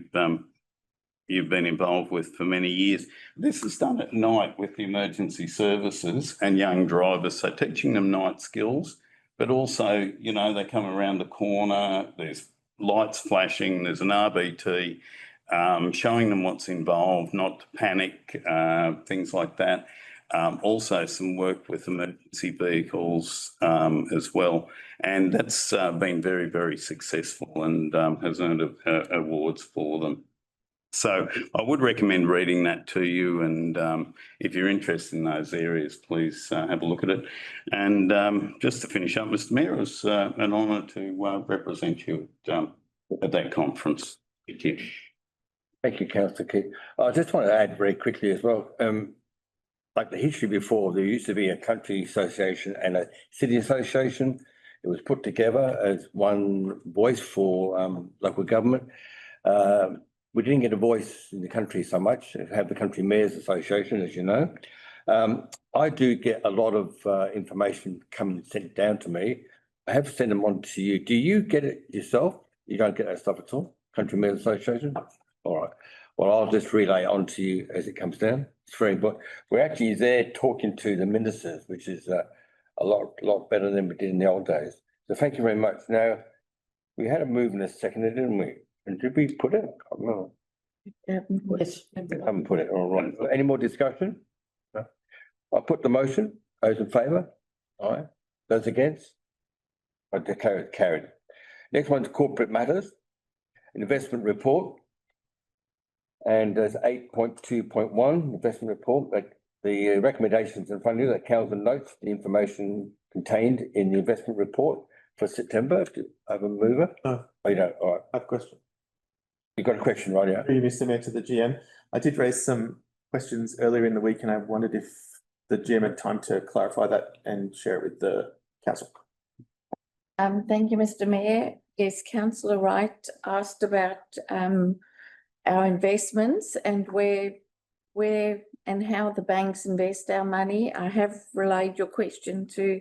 you've been involved with for many years. This is done at night with the emergency services and young drivers, so teaching them night skills, but also, you know, they come around the corner, there's lights flashing, there's an RBT, showing them what's involved, not to panic, things like that. Also some work with emergency vehicles as well. And that's been very, very successful and has earned awards for them. So I would recommend reading that to you, and if you're interested in those areas, please have a look at it. And just to finish up, Mr. Mayor, it was an honour to represent you at that conference. Thank you. Thank you, Councillor Keith. I just want to add very quickly as well, like the history before, there used to be a country association and a city association. It was put together as one voice for local government. We didn't get a voice in the country so much, have the Country Mayors Association, as you know. I do get a lot of information sent down to me I have sent them on to you. Do you get it yourself? You don't get that stuff at all? Country Meal Association? All right. Well, I'll just relay it on to you as it comes down. It's very important. We're actually there talking to the ministers, which is a lot better than we did in the old days. So thank you very much. Now, we had a move in a second, didn't we? And did we put it? I can't remember. Yes. I haven't put it. All right. Any more discussion? No. I'll put the motion. Those in favour? All right. Those against? I declare it carried. Next one's corporate matters, investment report. And there's 8.2.1 investment report, that the recommendations in front of you, that council notes the information contained in the investment report for September. Do you have a mover? No. Oh, you don't? All right. I have a question. You've got a question, right? Yeah. Mr. Mayor, to the GM. I did raise some questions earlier in the week and I wondered if the GM had time to clarify that and share it with the council. Thank you, Mr. Mayor. Yes, Councillor Wright asked about our investments and where and how the banks invest our money. I have relayed your question to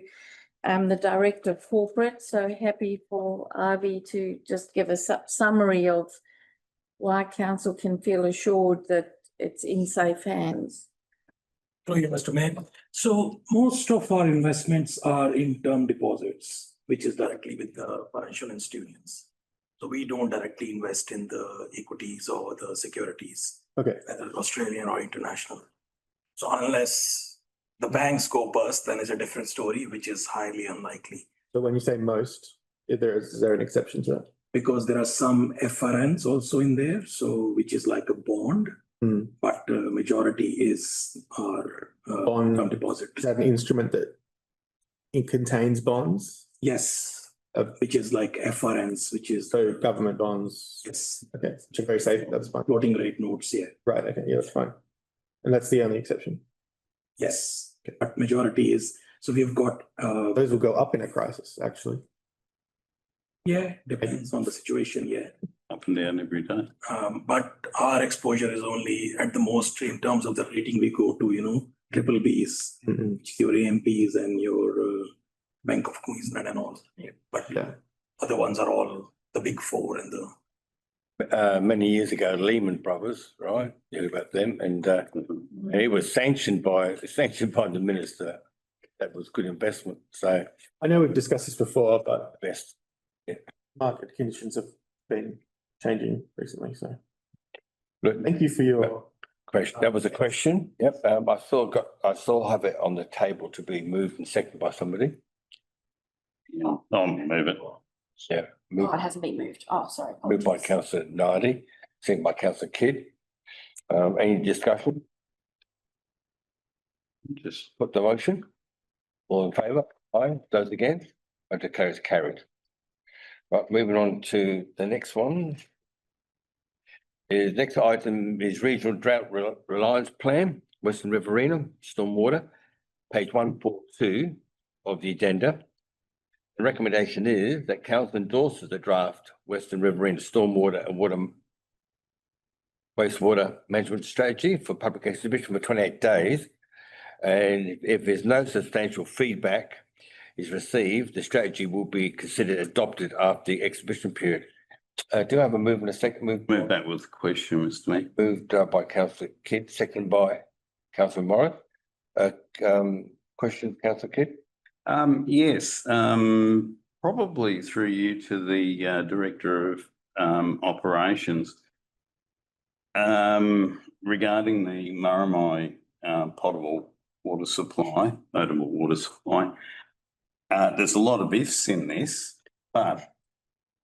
the Director of Corporate, so happy for Ivy to just give a summary of why council can feel assured that it's in safe hands. Thank you, Mr. Mayor. So most of our investments are in term deposits, which is directly with the financial institutions. So we don't directly invest in the equities or the securities, okay, whether Australian or international. So unless the banks go bust, then it's a different story, which is highly unlikely. So when you say most, is there an exception to that? Because there are some FRNs also in there, so which is like a bond, but majority is our bond term deposit. Is that an instrument that it contains bonds? Yes, which is like FRNs, which is so government bonds. Yes. Okay, which are very safe. That's fine. Floating rate notes, yeah. Right. Okay. Yeah, that's fine. And that's the only exception. Yes, okay. But majority is, so we've got those will go up in a crisis, actually. Yeah, depends on the situation, yeah. Up and down every day. But our exposure is only at the most in terms of the rating we go to, triple Bs, which is your AMPs and your Bank of Queensland and all. Yeah. But other ones are all the big four and the. Many years ago, Lehman Brothers, right? You heard about them, and it was sanctioned by the minister. That was good investment. So I know we've discussed this before, but best. Yeah. Market conditions have been changing recently. So look, thank you for your question. That was a question. Yep. I still have it on the table to be moved and seconded by somebody. Yeah, I'll move it. Yeah. Oh, it hasn't been moved. Oh, sorry. Moved by Councillor Nardi, seconded by Councillor Kidd. Any discussion? Just put the motion. All in favour? Aye. Those against? I declare it's carried. Right, moving on to the next one. Next item is Regional Drought Reliance Plan, Western Riverina, Stormwater, page 142 of the addenda. The recommendation is that council endorses the draft Western Riverina Stormwater and Wastewater Management Strategy for public exhibition for 28 days. And if there's no substantial feedback is received, the strategy will be considered adopted after the exhibition period. Do I have a move and a second move? Move that with the question, Mr. Mayor. Moved by Councillor Kidd, second by Councillor Morris. Question, Councillor Kidd? Yes, probably through you to the Director of Operations. Regarding the Murray potable water supply, potable water supply, there's a lot of ifs in this, but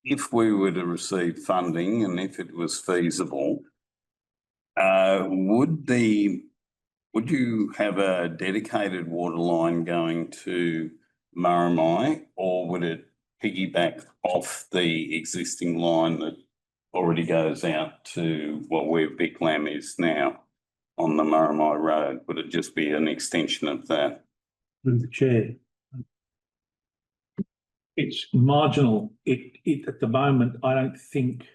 if we were to receive funding and if it was feasible, would you have a dedicated water line going to Murray, or would it piggyback off the existing line that already goes out to where Big Lamb is now on the Murray Road? Would it just be an extension of that? Through the chair. It's marginal. It at the moment, I don't think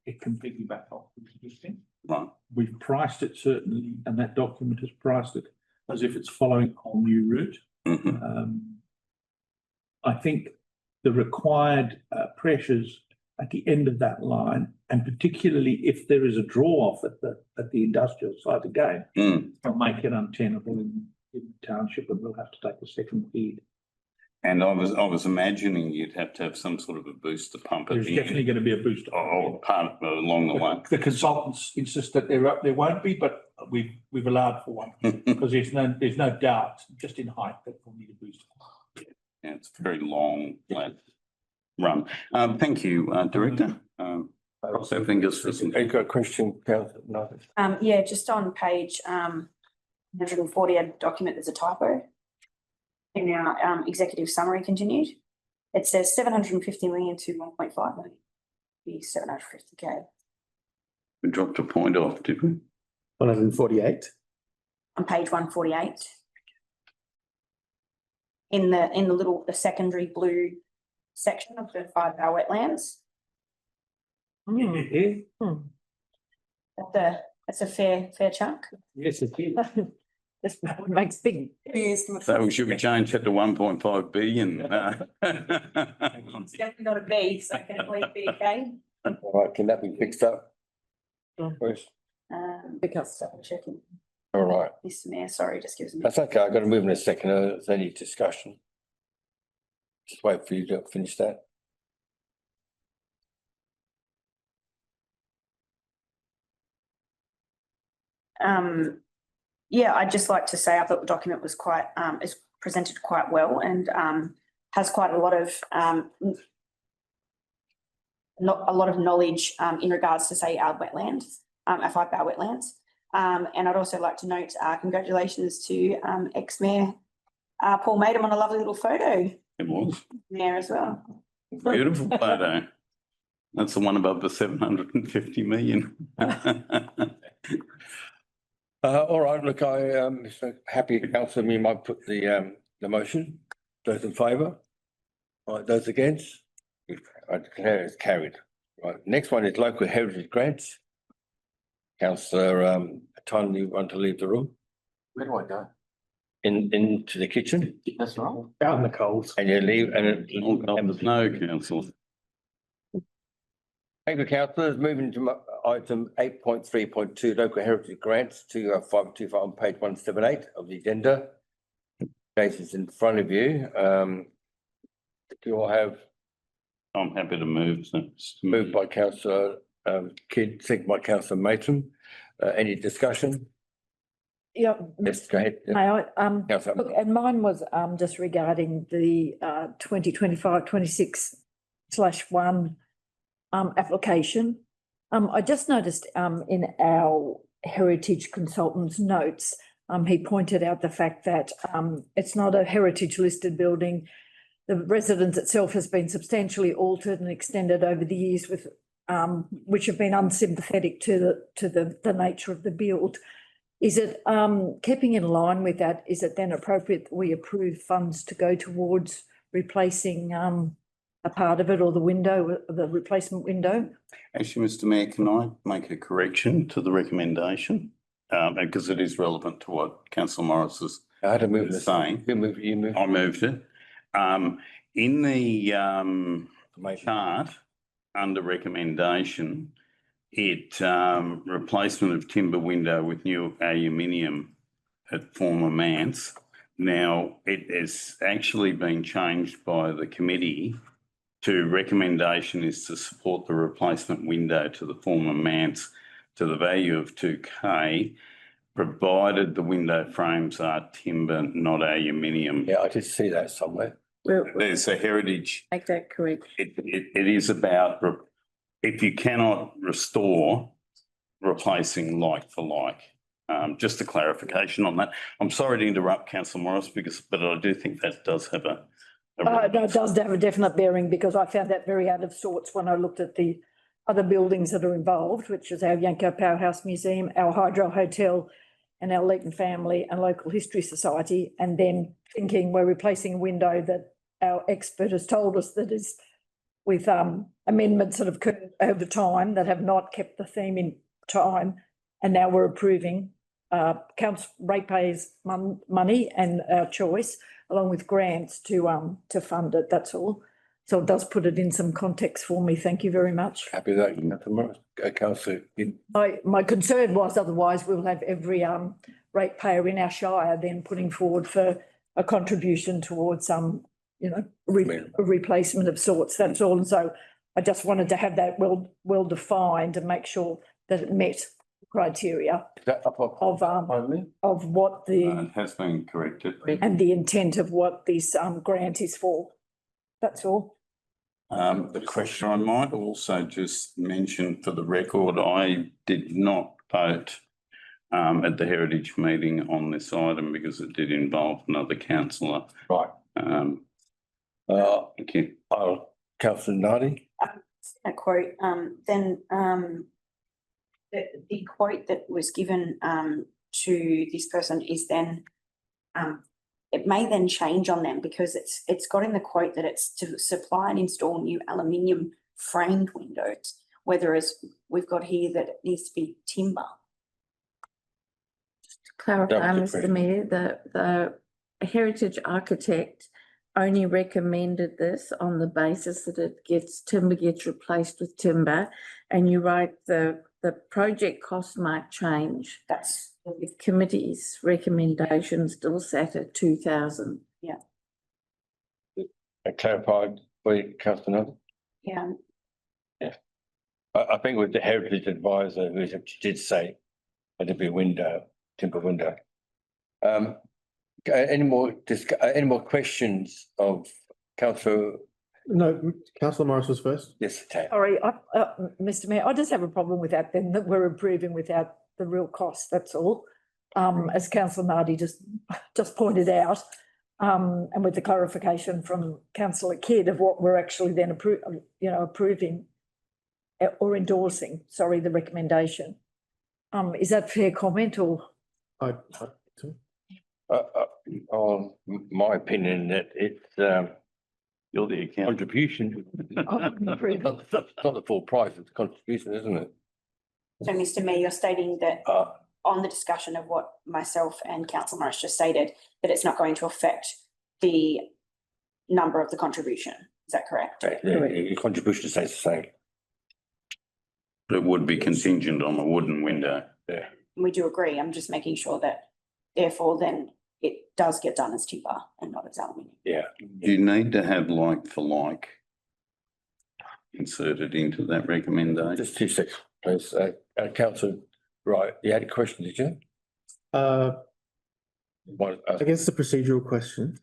it can piggyback off the existing. Right. We've priced it certainly, and that document has priced it as if it's following a whole new route. I think the required pressures at the end of that line, and particularly if there is a draw off at the industrial site again, it'll make it untenable in the township, and we'll have to take a second feed. And I was imagining you'd have to have some sort of a booster pump. There's definitely going to be a booster. Part along the way. The consultants insist that there won't be, but we've allowed for one because there's no doubt, just in height, that we'll need a booster. Yeah, it's a very long, flat run. Thank you, Director. Cross our fingers for some. You've got a question, Councillor? No. Yeah, just on page 140 document, there's a typo. In our executive summary continued, it says 750 million to 1.5 million. Be 750K. We dropped a point off, did we? 148. On page 148. In the secondary blue section of the 5 bar wetlands. That's a fair chunk. Yes, it is. This makes big. So we should be changed that to 1.5 billion. It's definitely not a B, so can it please be a K? All right, can that be fixed up? Please. Because double checking. All right. Mr. Mayor, sorry, just gives me. That's okay. I've got to move in a second. Is there any discussion? Just wait for you to finish that. Yeah, I'd just like to say I thought the document was quite is presented quite well and has quite a lot of knowledge in regards to, say, our wetlands, our 5 bar wetlands. And I'd also like to note congratulations to ex-mayor Paul Maidham on a lovely little photo. It was. Mayor as well. Beautiful photo. That's the one above the 750 million. All right, look, I'm happy, Councillor, you might put the motion. Those in favour? All right, those against? I declare it's carried. Right, next one is local heritage grants. Councillor, time you want to leave the room? Where do I go? Into the kitchen. That's right. Out in the cold. And you leave and No, Council. Thank you, councillors. Moving to item 8.3.2, local heritage grants to 525 on page 178 of the agenda. Case is in front of you. Do you all have? I'm happy to move. Moved by Councillor Kidd, second by Councillor Mason. Any discussion? Yeah. Yes, go ahead. May I, Councillor. look, and mine was just regarding the 2025-26/1 application. I just noticed in our heritage consultant's notes, he pointed out the fact that it's not a heritage listed building. The residence itself has been substantially altered and extended over the years, with which have been unsympathetic to the nature of the build. Is it keeping in line with that? Is it then appropriate that we approve funds to go towards replacing a part of it, or the window, the replacement window? Actually, Mr. Mayor, can I make a correction to the recommendation? Because it is relevant to what Councillor Morris is saying. You moved. I moved it. In the chart under recommendation, it replacement of timber window with new aluminium at former manse. Now, it has actually been changed by the committee to recommendation is to support the replacement window to the former manse to the value of 2K, provided the window frames are timber, not aluminium. Yeah, I did see that somewhere. There's a heritage. Make that correct. It is about if you cannot restore, replacing like for like. Just a clarification on that. I'm sorry to interrupt, Councillor Morris, but I do think that does have a No, it does have a definite bearing, because I found that very out of sorts when I looked at the other buildings that are involved, which is our Yanko Powerhouse Museum, our Hydro Hotel, and our Leeton Family and Local History Society, and then thinking we're replacing a window that our expert has told us that is with amendments that have occurred over time that have not kept the theme in time, and now we're approving council ratepayers' money and our choice, along with grants to fund it. That's all. So it does put it in some context for me. Thank you very much. Happy with that, Councillor. My concern was otherwise we'll have every ratepayer in our shire then putting forward for a contribution towards a replacement of sorts. That's all. And so I just wanted to have that well defined and make sure that it met criteria of what the It has been corrected. and the intent of what this grant is for. That's all. The question I might also just mention for the record, I did not vote at the heritage meeting on this item because it did involve another councillor. Right. Thank you. Councillor Nardi. A quote, then the quote that was given to this person is then it may then change on them because it's got in the quote that it's to supply and install new aluminium framed windows, whereas we've got here that it needs to be timber. To clarify, Mr. Mayor, the heritage architect only recommended this on the basis that timber gets replaced with timber, and you're right, the project cost might change. That's the committee's recommendation still sat at 2,000. Yeah. Clarified by Councillor Nardi. Yeah. Yeah. I think with the heritage advisor who did say it'd be timber window. Any more questions of Councillor? No, Councillor Morris was first. Yes, Tam. Sorry, Mr. Mayor, I just have a problem with that then, that we're improving without the real cost, that's all. As Councillor Nardi just pointed out, and with the clarification from Councillor Kidd of what we're actually then approving or endorsing, sorry, the recommendation. Is that fair comment or? My opinion that it's you're the account contribution. Not the full price, it's contribution, isn't it? So, Mr. Mayor, you're stating that on the discussion of what myself and Councillor Morris just stated, that it's not going to affect the number of the contribution. Is that correct? The contribution stays the same. It would be contingent on a wooden window. Yeah. We do agree. I'm just making sure that therefore then it does get done as timber and not as aluminium. Yeah. You need to have like for like inserted into that recommendation. Just 2 seconds, please. Councillor, right, you had a question, did you? I guess the procedural question.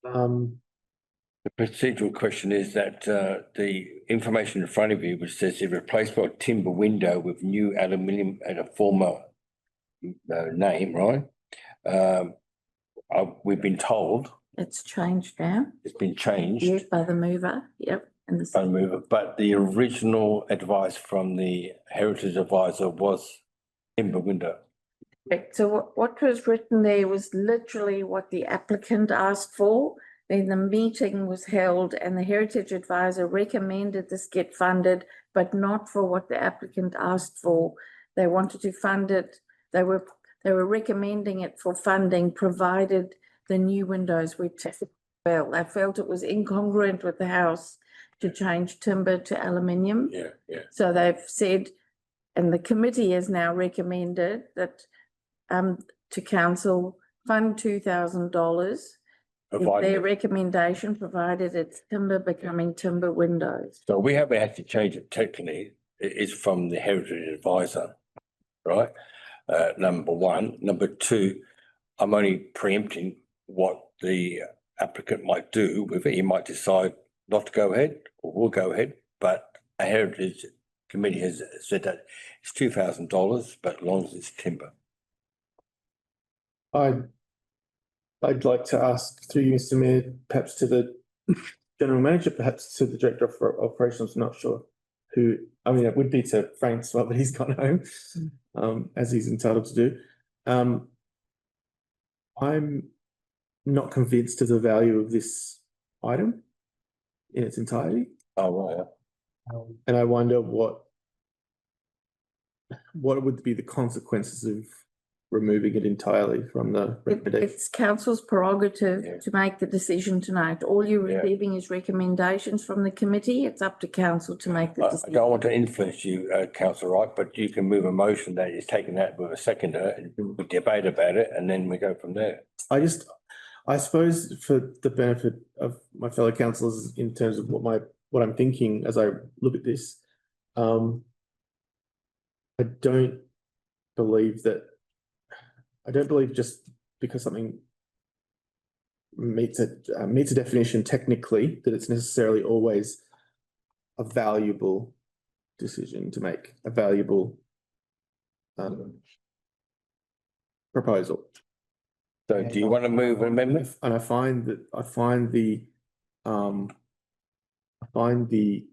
The procedural question is that the information in front of you, which says the replacement of timber window with new aluminium and a former name, right? We've been told It's changed now. it's been changed. Yes, by the mover. Yep. And the By the mover, but the original advice from the heritage advisor was timber window. Correct. So what was written there was literally what the applicant asked for. Then the meeting was held and the heritage advisor recommended this get funded, but not for what the applicant asked for. They wanted to fund it. They were recommending it for funding provided the new windows were tested well. They felt it was incongruent with the house to change timber to aluminium. Yeah, yeah. So they've said, and the committee has now recommended that to council fund $2,000. Their recommendation, provided it's timber becoming timber windows. So we haven't had to change it technically. It is from the heritage advisor, right? Number one. Number two, I'm only preempting what the applicant might do with it. He might decide not to go ahead or will go ahead, but a heritage committee has said that it's $2,000, but as long as it's timber. I'd like to ask through you, Mr. Mayor, perhaps to the General Manager, perhaps to the Director of Operations, not sure who, I mean, it would be to Frank as well, but he's gone home, as he's entitled to do. I'm not convinced of the value of this item in its entirety. Oh, right. And I wonder what would be the consequences of removing it entirely from the recommendation. It's council's prerogative to make the decision tonight. All you're receiving is recommendations from the committee. It's up to council to make the I decision. don't want to influence you, councillor Wright, but you can move a motion that is taken out with a seconder and we debate about it and then we go from there. I suppose for the benefit of my fellow councillors in terms of what I'm thinking as I look at this, I don't believe just because something meets a definition technically that it's necessarily always a valuable decision to make, a valuable proposal. So do you want to move an amendment? And I find the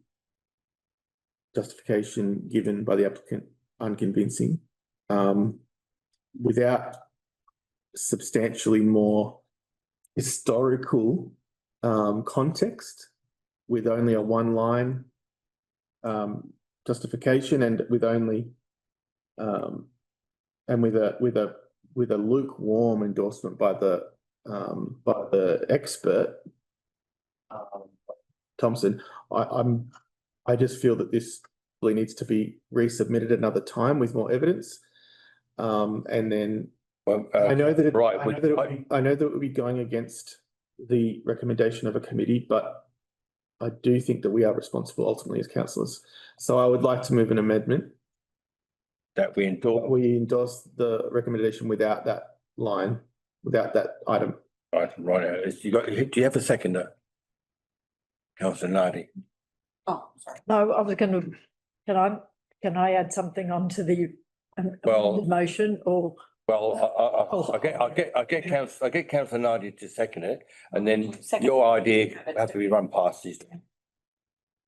justification given by the applicant unconvincing, without substantially more historical context, with only a one-line justification and with only and with a lukewarm endorsement by the expert Thompson. I just feel that this really needs to be resubmitted another time with more evidence, and then I know that it would be going against the recommendation of a committee, but I do think that we are responsible ultimately as councillors. So I would like to move an amendment that we endorse the recommendation without that line, without that item. Right. Do you have a seconder? Councillor Nardi. Oh, sorry. No, I was going to. Can I add something onto the motion or? Well, I get Councillor Nardi to second it, and then your idea has to be run past this.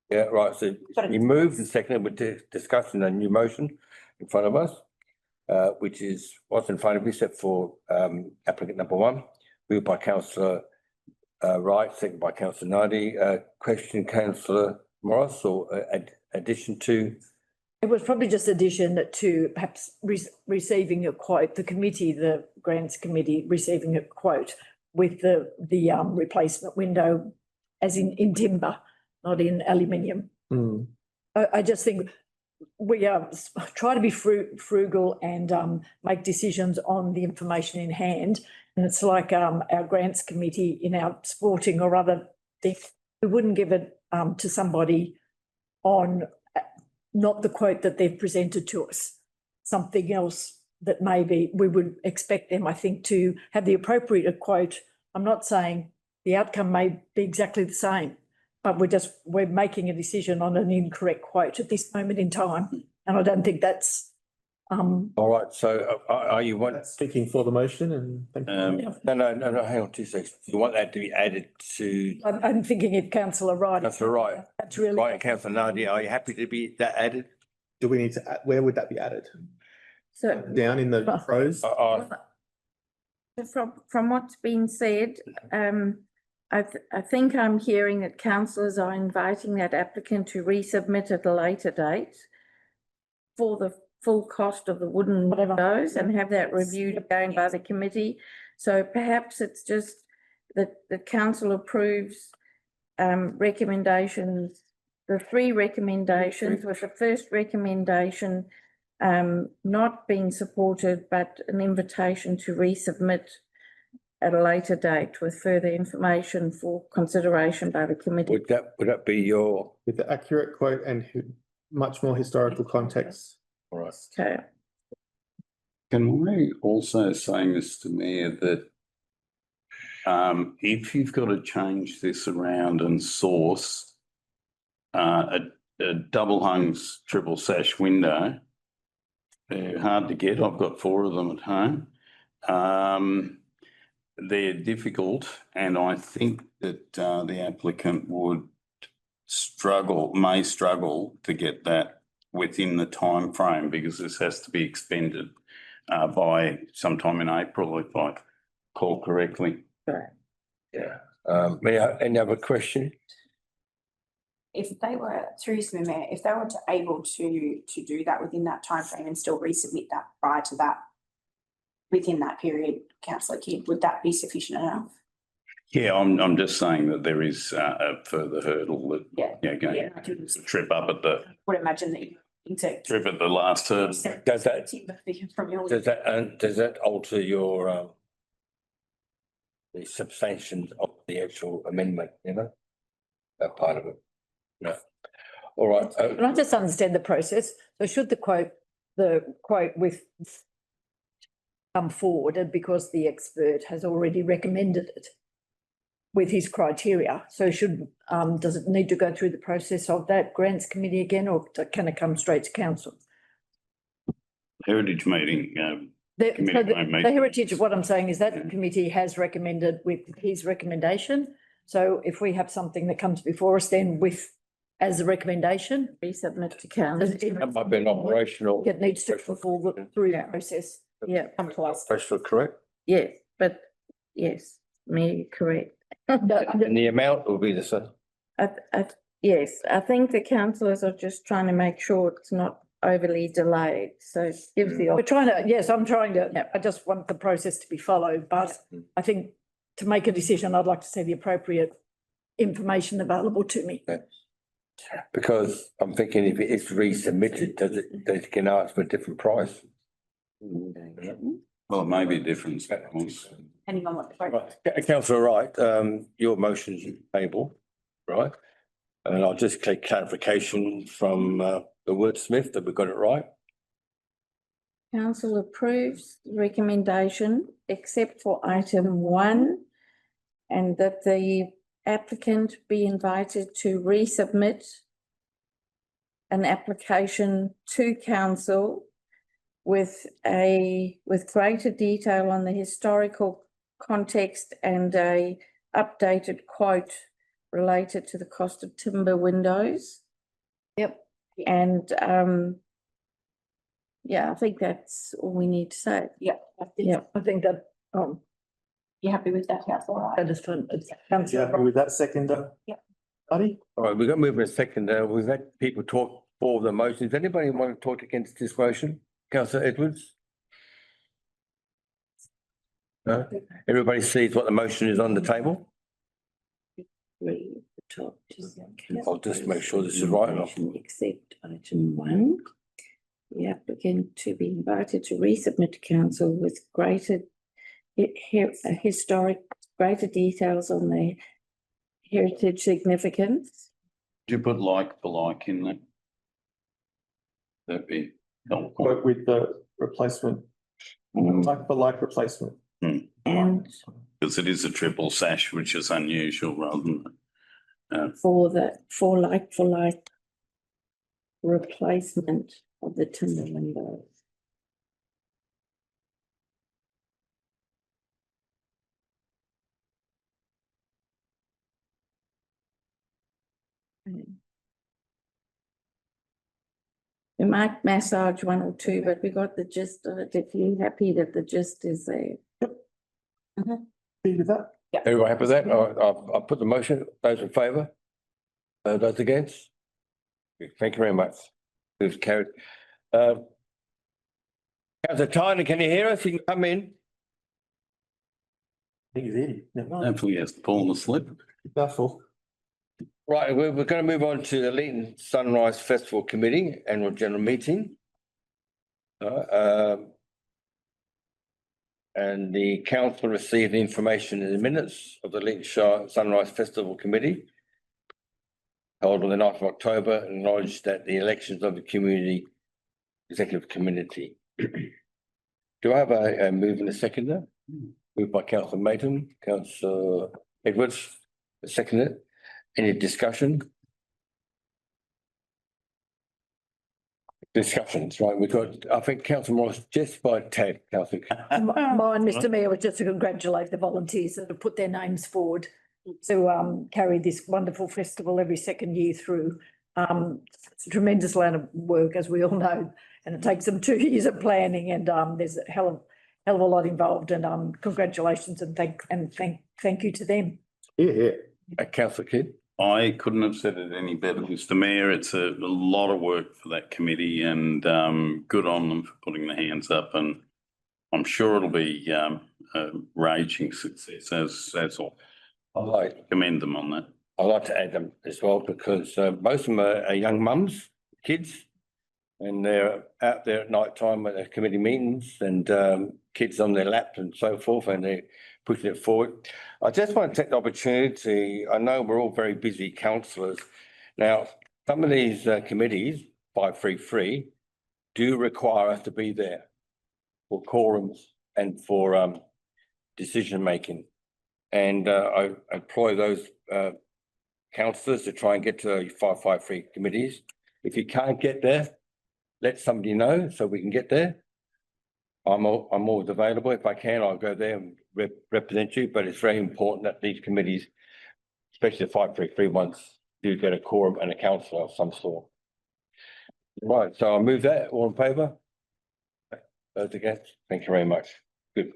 Yeah, right. So you moved and seconded. We're discussing a new motion in front of us, which is what's in front of you, except for applicant number one, moved by Councillor Wright, seconded by Councillor Nardi. Question, Councillor Morris, or addition to? It was probably just addition to perhaps receiving a quote, the committee, the grants committee receiving a quote with the replacement window as in timber, not in aluminium. Mm. I just think we try to be frugal and make decisions on the information in hand. And it's like our grants committee in our sporting or other thing, we wouldn't give it to somebody on not the quote that they've presented to us, something else that maybe we would expect them, I think, to have the appropriate quote. I'm not saying the outcome may be exactly the same, but we're making a decision on an incorrect quote at this moment in time. And I don't think that's all right. So are you speaking for the motion? And thank you. No, hang on 2 seconds. You want that to be added to? I'm thinking if Councillor Wright. Councillor Wright. That's really right. Councillor Nardi, are you happy to be that added? Do we need to add, where would that be added? So down in the pros? From what's been said, I think I'm hearing that councillors are inviting that applicant to resubmit at a later date for the full cost of the wooden windows and have that reviewed again by the committee. So perhaps it's just that the council approves recommendations, the 3 recommendations, with the first recommendation not being supported, but an invitation to resubmit at a later date with further information for consideration by the committee. Would that be your? With the accurate quote and much more historical context. All right. Okay. Can I also say, Mr. Mayor, that if you've got to change this around and source a double hung triple sash window, they're hard to get. I've got 4 of them at home. They're difficult, and I think that the applicant may struggle to get that within the time frame, because this has to be expended by sometime in April, if I recall correctly. Correct. Yeah. Any other question? If they were, through you, Mayor, if they were able to do that within that time frame and still resubmit that prior to that, within that period, councillor Kidd, would that be sufficient enough? Yeah, I'm just saying that there is a further hurdle that, going to trip up at the, Would imagine that you insect. trip at the last hurdle. Does that alter your the substantion of the actual amendment, you know? That part of it. No. All right. Can I just understand the process? So should the quote with come forward, and because the expert has already recommended it with his criteria, so does it need to go through the process of that grants committee again, or can it come straight to council? Heritage meeting. The heritage, what I'm saying is that the committee has recommended with his recommendation. So if we have something that comes before us, then as a recommendation, resubmit to council. That might be an operational. It needs to fall through the process. Yeah. Come to us. Operational, correct? Yes, but yes, me correct. And the amount will be the same. Yes, I think the councillors are just trying to make sure it's not overly delayed, so it gives the. I'm trying to, I just want the process to be followed, but I think to make a decision, I'd like to see the appropriate information available to me. Because I'm thinking if it is resubmitted, does it can ask for a different price? Well, it may be different. Depending on what the Right, Councillor Wright, your motion's table, right? And I'll just take clarification from the wordsmith that we got it right. Council approves the recommendation except for item 1, and that the applicant be invited to resubmit an application to council with greater detail on the historical context and a updated quote related to the cost of timber windows. Yep. And I think that's all we need to say. Yeah. I think that, you happy with that, councillor? that is fun. Yeah, with that seconder? Yeah. Buddy? All right, we've got movement a second. We've had people talk for the motions. Does anybody want to talk against this motion? Councillor Edwards? No? Everybody sees what the motion is on the table? I'll just make sure this is right enough. Except item 1, the applicant to be invited to resubmit to council with greater greater details on the heritage significance. Do you put like for like in there? That'd be helpful. Quote with the replacement, like for like replacement. And because it is a triple sash, which is unusual rather than for like replacement of the timber windows. We might massage 1 or 2, but we got the gist of it. If you're happy that the gist is there. Agree with that? Everybody happy with that? I'll put the motion. Those in favour? Those against? Thank you very much. It's carried. Councillor Tyner, can you hear us? You can come in. I think he's in. Never mind. hopefully he has fallen asleep. Careful. Right, we're going to move on to the Leeton SunRice Festival Committee Annual General Meeting. And the council received information in the minutes of the Leeton Shire SunRice Festival Committee held on the 9th of October, and acknowledged that the elections of the community executive committee. Do I have a move and a seconder? Moved by Councillor Maton, Councillor Edwards, seconded. Any discussion? Discussions, right? We've got, I think, Councillor Morris just by tad, Councillor. Mine, Mr Mayor, was just to congratulate the volunteers that have put their names forward to carry this wonderful festival every second year through. It's a tremendous amount of work, as we all know, and it takes them 2 years of planning, and there's a hell of a lot involved, and congratulations and thank you to them. Yeah. Councillor Kidd. I couldn't have said it any better, Mr Mayor. It's a lot of work for that committee, and good on them for putting their hands up and I'm sure it'll be a raging success as all. I'd like, Commend them on that. I'd like to add them as well because most of them are young mums, kids, and they're out there at night time at their committee meetings and kids on their laps and so forth, and they're pushing it forward. I just want to take the opportunity. I know we're all very busy councillors. Now, some of these committees, 533, do require us to be there for quorums and for decision making. And I employ those councillors to try and get to 553 committees. If you can't get there, let somebody know so we can get there. I'm always available. If I can, I'll go there and represent you, but it's very important that these committees, especially the 533 ones, do get a quorum and a councillor of some sort. Right, so I'll move that. All in favour? Those against? Thank you very much. Good.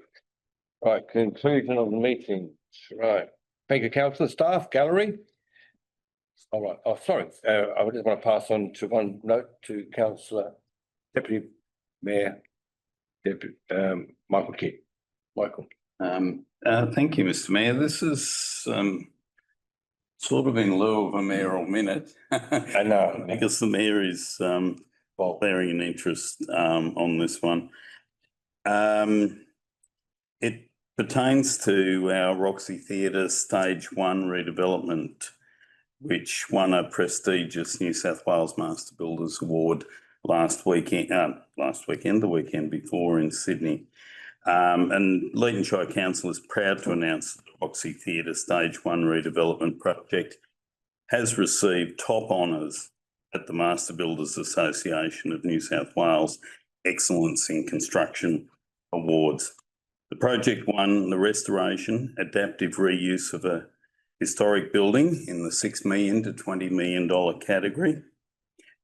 Right, conclusion of the meeting. Right. Thank you, councillor. Staff, gallery. All right. Oh, sorry. I just want to pass on to one note to councillor, Deputy Mayor, Deputy Michael Kidd. Michael. Thank you, Mr. Mayor. This is sort of in lieu of a mayoral minute. I know. Because the mayor is declaring an interest on this one. It pertains to our Roxy Theatre Stage 1 redevelopment, which won a prestigious New South Wales Master Builders Award the weekend before in Sydney. And Leeton Shire Council is proud to announce that the Roxy Theatre Stage 1 redevelopment project has received top honours at the Master Builders Association of New South Wales Excellence in Construction Awards. The project won the restoration, adaptive reuse of a historic building in the $6 million to $20 million category,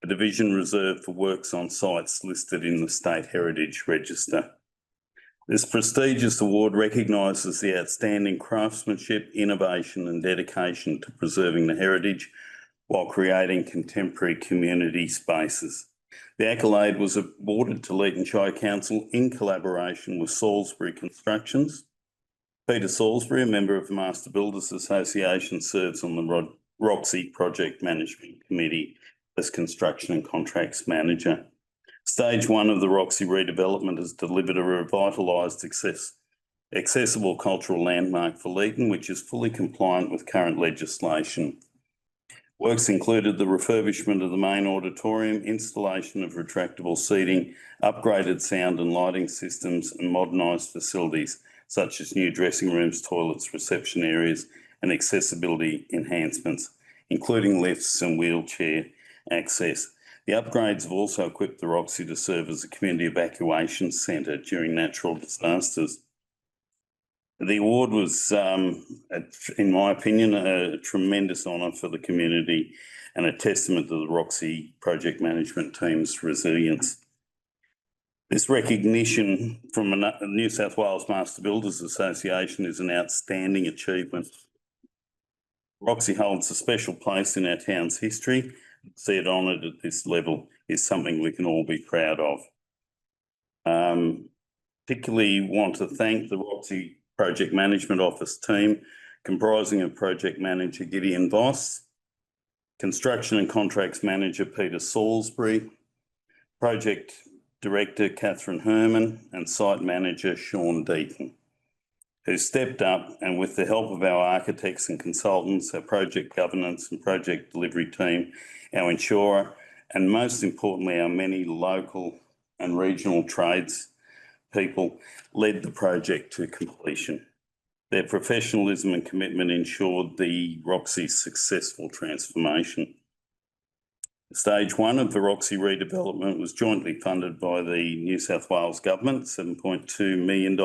a division reserved for works on sites listed in the State Heritage Register. This prestigious award recognises the outstanding craftsmanship, innovation and dedication to preserving the heritage while creating contemporary community spaces. The accolade was awarded to Leeton Shire Council in collaboration with Salisbury Constructions. Peter Salisbury, a member of the Master Builders Association, serves on the Roxy Project Management Committee as Construction and Contracts Manager. Stage 1 of the Roxy redevelopment has delivered a revitalised accessible cultural landmark for Leeton, which is fully compliant with current legislation. Works included the refurbishment of the main auditorium, installation of retractable seating, upgraded sound and lighting systems and modernised facilities such as new dressing rooms, toilets, reception areas and accessibility enhancements, including lifts and wheelchair access. The upgrades have also equipped the Roxy to serve as a community evacuation centre during natural disasters. The award was, in my opinion, a tremendous honour for the community and a testament to the Roxy project management team's resilience. This recognition from the New South Wales Master Builders Association is an outstanding achievement. Roxy holds a special place in our town's history. To see it honoured at this level is something we can all be proud of. Particularly want to thank the Roxy Project Management Office team, comprising of Project Manager Gideon Voss, Construction and Contracts Manager Peter Salisbury, Project Director Catherine Herman and Site Manager Sean Deaton, who stepped up and with the help of our architects and consultants, our project governance and project delivery team, our insurer, and most importantly, our many local and regional trades people led the project to completion. Their professionalism and commitment ensured the Roxy's successful transformation. Stage 1 of the Roxy redevelopment was jointly funded by the New South Wales Government, $7.2 million,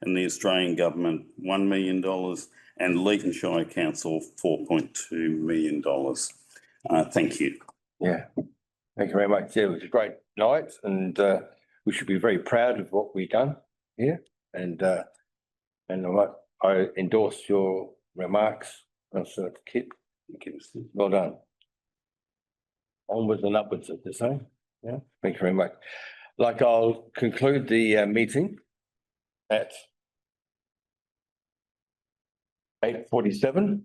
and the Australian Government, $1 million, and Leeton Shire Council, $4.2 million. Thank you. Yeah, thank you very much. Yeah, it was a great night and we should be very proud of what we've done here. And I endorse your remarks, Councillor Kidd. Well done. Onwards and upwards, as they say. Yeah, thank you very much. Like, I'll conclude the meeting at 8:47.